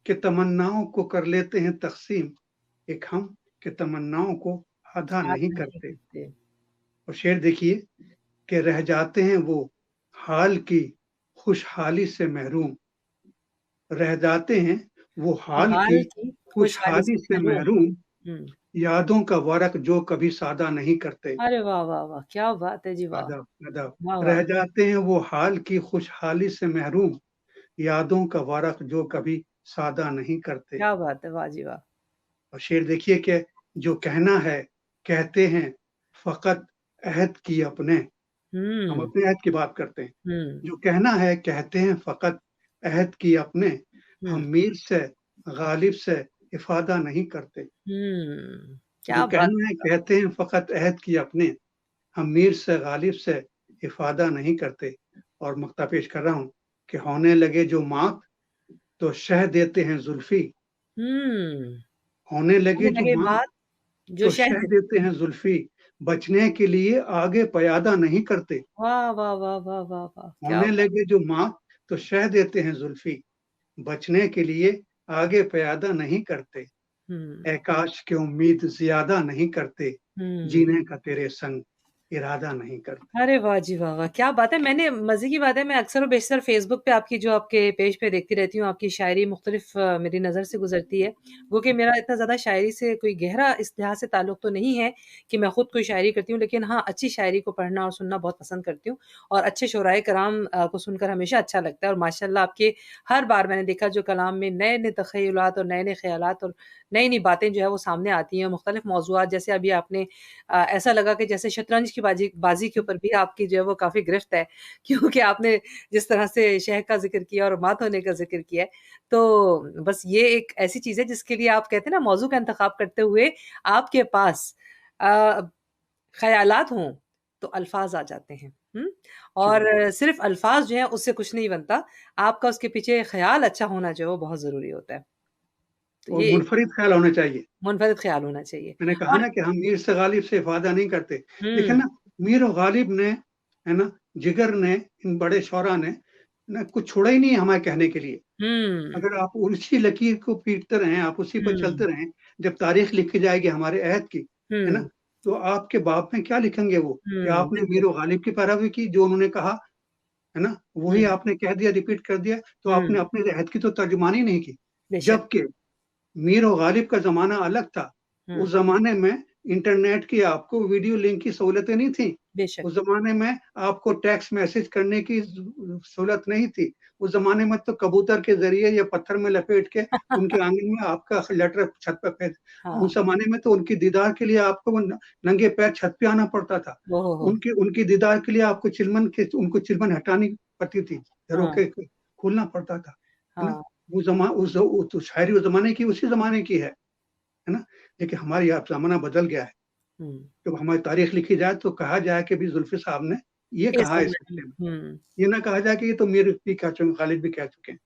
के तमन्नाओं को कर लेते हैं तक़सीम, एक हम के तमन्नाओं को आधा याद नहीं नहीं करते। करते। और शेर देखिए कि रह जाते हैं वो हाल की खुशहाली से महरूम, रह जाते हैं वो हाल की हाल की खुशहाली खुशहाली से से महरूम। महरूम, हुँ। यादों का वरक़ जो कभी सादा नहीं करते। अरे वाह, वाह, वाह! क्या बात है जी, वाह! अदब, अदब। वाह, वाह! रह जाते हैं वो हाल की खुशहाली से महरूम, यादों का वरक़ जो कभी सादा नहीं करते। क्या बात है, वाह जी वाह! और शेर देखिए कि जो कहना है कहते हैं फ़क़त अहद की अपने, हम हुँ, अपने अहद की बात करते हैं। हुँ, जो कहना है कहते हैं फ़क़त अहद की अपने, हम हुँ, मीर से गालिब से इफ़ादा नहीं करते। हुँ। जो क्या बात कहना है है। कहते हैं फ़क़त अहद की अपने, हम मीर से गालिब से इफ़ादा नहीं करते। और मक्ता पेश कर रहा हूँ कि होने लगे जो मात तो शह देते हैं ज़ुल्फ़ी, हुँ। होने लगे होने जो लगे मात बात जो तो शह शहद। देते हैं ज़ुल्फ़ी, बचने के लिए आगे पयादा नहीं करते। वाह, वाह, वाह, वाह, वाह, वाह! क्या होने बात। लगे जो मात तो शह देते हैं ज़ुल्फ़ी, बचने के लिए आगे पयादा नहीं करते। हुँ, ऐ काश के उम्मीद ज़्यादा नहीं करते, हुँ। जीने का तेरे संग इरादा नहीं करते। अरे वाह जी वाह वाह! क्या बात है! मैंने मज़े की बात है, मैं अक्सर और बेशतर फ़ेसबुक पे आपकी जो आपके पेज पे देखती रहती हूँ, आपकी शायरी मुख़्तलिफ़ मेरी नज़र से गुज़रती है। वो कि मेरा इतना ज़्यादा शायरी से कोई गहरा इस लिहाज़ से ताल्लुक तो नहीं है कि मैं खुद कोई शायरी करती हूँ, लेकिन हाँ, अच्छी शायरी को पढ़ना और सुनना बहुत पसंद करती हूँ और अच्छे शुराए कराम को सुनकर हमेशा अच्छा लगता है और माशाअल्लाह आपके हर बार मैंने देखा जो कलाम में नए-नए तख़य्युलात और नए-नए ख़यालात और नई-नई बातें जो है वो सामने आती हैं, मुख़्तलिफ़ मौज़ूआत जैसे अभी आपने ऐसा लगा कि जैसे शतरंज की बाजी बाजी के ऊपर भी आपकी जो है वो काफ़ी गिरफ्त है क्योंकि आपने जिस तरह से शह का ज़िक्र किया और मात होने का ज़िक्र किया है, तो बस ये एक ऐसी चीज़ है जिसके लिए आप कहते हैं ना मौज़ू का इंतख़ाब करते हुए आपके पास अ, ख़यालात हों, तो अल्फ़ाज़ आ जाते हैं। हुँ? जी, और बिल्कुल। सिर्फ़ अल्फ़ाज़ जो हैं उससे कुछ नहीं बनता, आपका उसके पीछे ख़याल अच्छा होना जो है वो बहुत ज़रूरी होता है। तो और ये एक मुनफ़रिद ख़्याल होना चाहिए। मुनफ़रिद ख़्याल होना चाहिए मैंने कहा और ना कि हम मीर से गालिब से इफ़ादा नहीं करते। देखिए हुँ, ना, मीर और गालिब ने, है ना, जिगर ने, इन बड़े शौरा ने ना कुछ छोड़ा ही नहीं है हमारे कहने के लिए। हुँ, अगर आप उसी लकीर को पीटते रहें, आप उसी पर हुँ, चलते रहें, जब तारीख़ लिखी जाएगी हमारे अहद की, है ना? हुँ, तो आपके बाप में क्या लिखेंगे वो? कि हुँ, आपने मीर बिल्कुल। और गालिब की पैरवी की, जो उन्होंने कहा, है ना? वही हुँ, आपने कह दिया, रिपीट कर दिया, तो आपने हुँ, अपने अहद की तो तर्जुमानी नहीं की। बेशक। जबकि मीर और गालिब का ज़माना अलग था। हुँ, उस ज़माने में इंटरनेट की आपको वीडियो लिंक की सहूलतें नहीं थी। बेशक। उस ज़माने में आपको टेक्स्ट मैसेज करने की सहूलत नहीं थी। उस ज़माने में तो कबूतर के ज़रिए या पत्थर में लपेट के उनके आँगन में आपका लेटर छत पे फेंक। हाँ। उस ज़माने में तो उनकी दीदार के लिए आपको वो नंगे पैर छत पे आना पड़ता था। ओह हो, हो! उनकी उनकी दीदार के लिए आपको उनको चिलमन हटानी पड़ती थी। घरों हाँ, के खोलना पड़ता था। है ना? हाँ। वो तो शायरी उस ज़माने की उसी ज़माने की है ना? लेकिन हमारी अब ज़माना बदल गया है। हुँ। जब हमारी तारीख़ लिखी जाए तो कहा जाए कि भई ज़ुल्फ़ी साहब ने ये इस कहा है इस ज़माने किस्से में। में हुँ। ये ना कहा जाए कि ये तो मीर भी कह चुके हैं, गालिब भी कह चुके हैं।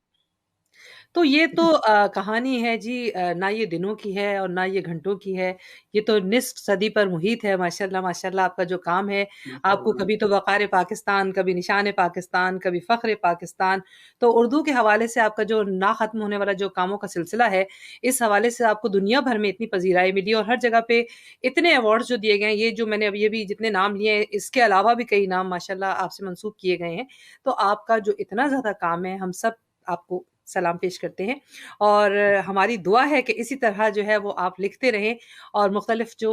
तो ये ठीक तो है? कहानी है जी ना ये दिनों की है और ना ये घंटों की है। ये तो निस्फ़ सदी पर मुहित है माशाअल्लाह, माशाअल्लाह आपका जो काम है, आपको माशाअल्लाह। कभी तो वक़ार-ए-पाकिस्तान, कभी निशान-ए-पाकिस्तान, कभी फ़ख्र-ए-पाकिस्तान। तो उर्दू के हवाले से आपका जो ना ख़त्म होने वाला जो कामों का सिलसिला है, इस हवाले से आपको दुनिया भर में इतनी पज़ीराई मिली और हर जगह पे इतने अवार्ड्स जो दिए गए हैं, ये जो मैंने अभी अभी जितने नाम लिए हैं, इसके अलावा भी कई नाम माशाअल्लाह आपसे मंसूब किए गए हैं। तो आपका जो इतना ज़्यादा काम है, हम सब आपको सलाम पेश करते हैं और हमारी दुआ है कि इसी तरह जो है वो आप लिखते रहें और मुख्तलिफ जो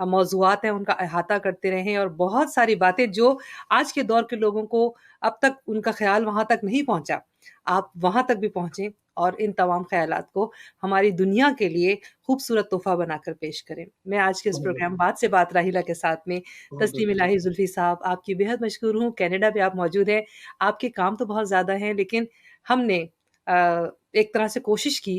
मौज़ूआत हैं उनका अहाता करते रहें और बहुत सारी बातें जो आज के दौर के लोगों को अब तक उनका ख़्याल वहाँ तक नहीं पहुँचा, आप वहाँ तक भी पहुँचे और इन तमाम ख़यालात को हमारी दुनिया के लिए खूबसूरत तोहफ़ा बनाकर पेश करें। मैं आज के इस बहुत प्रोग्राम बात से बात राहिला के साथ में बहुत तस्लीम इलाही ज़ुल्फ़ी साहब आपकी बेहद मशकूर हूँ, कनाडा में आप मौजूद हैं। आपके काम तो बहुत ज़्यादा हैं लेकिन हमने अ, एक तरह से कोशिश की,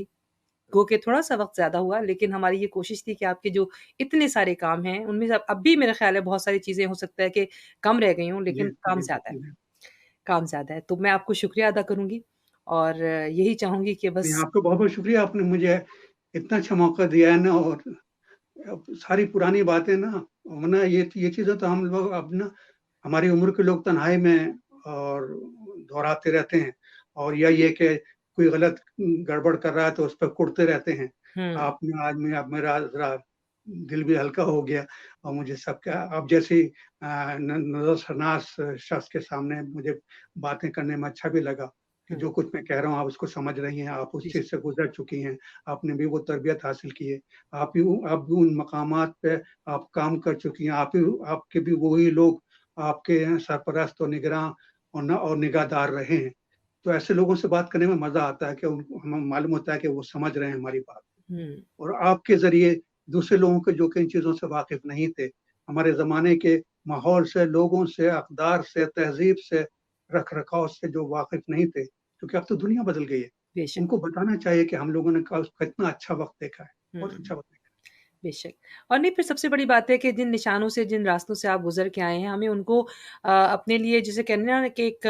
गो के थोड़ा-सा वक़्त ज़्यादा हुआ, लेकिन हमारी ये कोशिश थी कि आपके जो इतने सारे काम हैं, उनमें से अब भी मेरा ख़्याल है बहुत सारी चीज़ें हो सकता है कि कम रह गई हों, जी, लेकिन काम जी, ज़्यादा है, जी। काम ज़्यादा है। तो मैं आपको शुक्रिया अदा करूँगी और यही चाहूँगी कि नहीं, बस आपका बहुत-बहुत शुक्रिया, आपने मुझे इतना अच्छा मौका दिया है ना, और अब सारी पुरानी बातें ना, वरना ये चीज़ें तो हम लोग अब ना, हमारी उम्र के लोग तन्हाई में और दोहराते रहते हैं, और या ये कि कोई गलत गड़बड़ कर रहा है तो उस पे कुढ़ते रहते हैं। हुँ, आपने आज में अब मेरा ज़रा दिल भी हल्का हो गया, और मुझे सबका आप जैसी नज़रअंदाज शख़्स के सामने मुझे बातें करने में अच्छा भी लगा कि हुँ, जो कुछ मैं कह रहा हूँ आप उसको समझ रही हैं, आप उस जी, चीज़ से गुज़र चुकी हैं, आपने भी वो तरबियत हासिल की है। आप भी उन मकामात पे आप काम कर चुकी हैं, आपके भी वही लोग आपके यहाँ सरपरस्त और निगरान और निगाहदार रहे हैं। तो ऐसे लोगों से बात करने में मज़ा आता है कि उनको हमें मालूम होता है कि वो समझ रहे हैं हमारी बात। हुँ, और आपके ज़रिए दूसरे लोगों के जो कि इन चीज़ों से वाकिफ़ नहीं थे, हमारे ज़माने के माहौल से, लोगों से, अक़दार से, तहज़ीब से, रख-रखाव से जो वाकिफ़ नहीं थे, क्योंकि अब तो दुनिया बदल गई है। बेशक। उनको बताना चाहिए कि हम लोगों ने कितना अच्छा वक़्त देखा है, बहुत हुँ। अच्छा वक़्त देखा बेशक। और नहीं फिर सबसे बड़ी बात है कि जिन निशानों से, जिन रास्तों से आप गुज़र के आए हैं, हमें उनको अपने लिए जिसे कहते हैं ना कि एक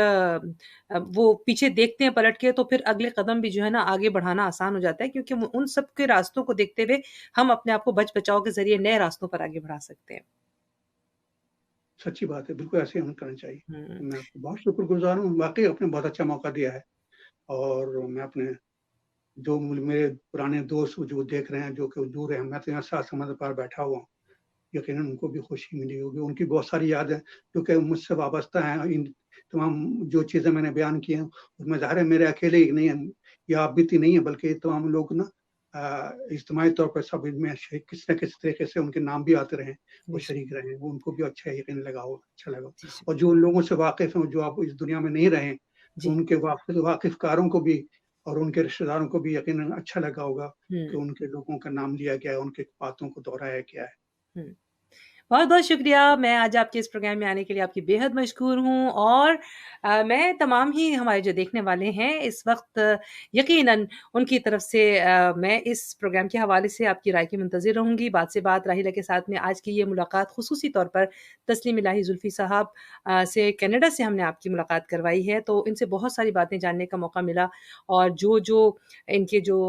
वो पीछे देखते हैं पलट के तो फिर अगले कदम भी जो है ना आगे बढ़ाना आसान हो जाता है क्योंकि वो उन सब के रास्तों को देखते हुए हम अपने आप को बच-बचाव के ज़रिए नए रास्तों पर आगे बढ़ा सकते हैं। है। सच्ची बात है, बिल्कुल ऐसे ही हमें करना चाहिए। हुँ। तो मैं आपको बहुत शुक्रगुज़ार हूँ, वाक़ई आपने बहुत अच्छा मौका दिया है, और मैं अपने मेरे पुराने दोस्त जो देख रहे हैं, जो कि दूर हैं, मैं तो यहाँ सात समंदर पार बैठा हुआ हूँ। यकीनन उनको भी खुशी मिली होगी। उनकी बहुत सारी यादें जो कि मुझसे वाबस्ता हैं, इन तमाम जो चीज़ें मैंने बयान की हैं, उसमें ज़ाहिर है मेरे अकेले ही नहीं है या आप बीती नहीं है, बल्कि तमाम लोग ना इज्तिमाई तौर पर सब इनमें किसी न किसी तरीके से उनके नाम भी आते रहे, वो जी, शरीक रहे, वो उनको भी अच्छा यकीन लगा होगा, अच्छा लगा। जी, और शुक्रिया। जो उन लोगों से वाकिफ़ हैं, जो आप इस दुनिया में नहीं रहे, तो जी। उनके वाकिफ़कारों को भी और उनके रिश्तेदारों को भी यकीनन अच्छा लगा होगा कि हुँ, उनके लोगों का नाम लिया गया है, उनकी बातों को दोहराया गया है। हुँ। बहुत-बहुत शुक्रिया। मैं आज आपके इस प्रोग्राम में आने के लिए आपकी बेहद मशहूर हूँ और मैं तमाम ही हमारे जो देखने वाले हैं इस वक़्त यकीनन उनकी तरफ से मैं इस प्रोग्राम के हवाले से आपकी राय की मुंतज़िर रहूँगी। बात से बात राहिला के साथ में आज की ये मुलाकात ख़ुसूसी तौर पर तस्लीम इलाही ज़ुल्फ़ी साहब से कनाडा से हमने आपकी मुलाकात करवाई है, तो इनसे बहुत सारी बातें जानने का मौका मिला और जो-जो इनके जो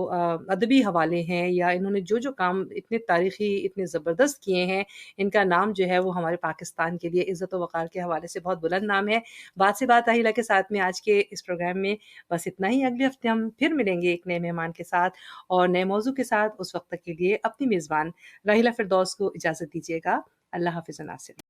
अदबी हवाले हैं या इन्होंने जो-जो काम इतने तारीख़ी, इतने ज़बरदस्त किए हैं, इनका नाम जो है वो हमारे पाकिस्तान के लिए इज़्ज़त व वक़ार के हवाले से बहुत बुलंद नाम है। बात से बात राहिला के साथ में आज के इस प्रोग्राम में बस इतना ही। अगले हफ़्ते हम फिर मिलेंगे एक नए मेहमान के साथ और नए मौज़ू के साथ। उस वक़्त तक के लिए अपनी मेज़बान राहिला फ़िरदौस को इजाज़त दीजिएगा। अल्लाह हाफ़िज़ नासिर।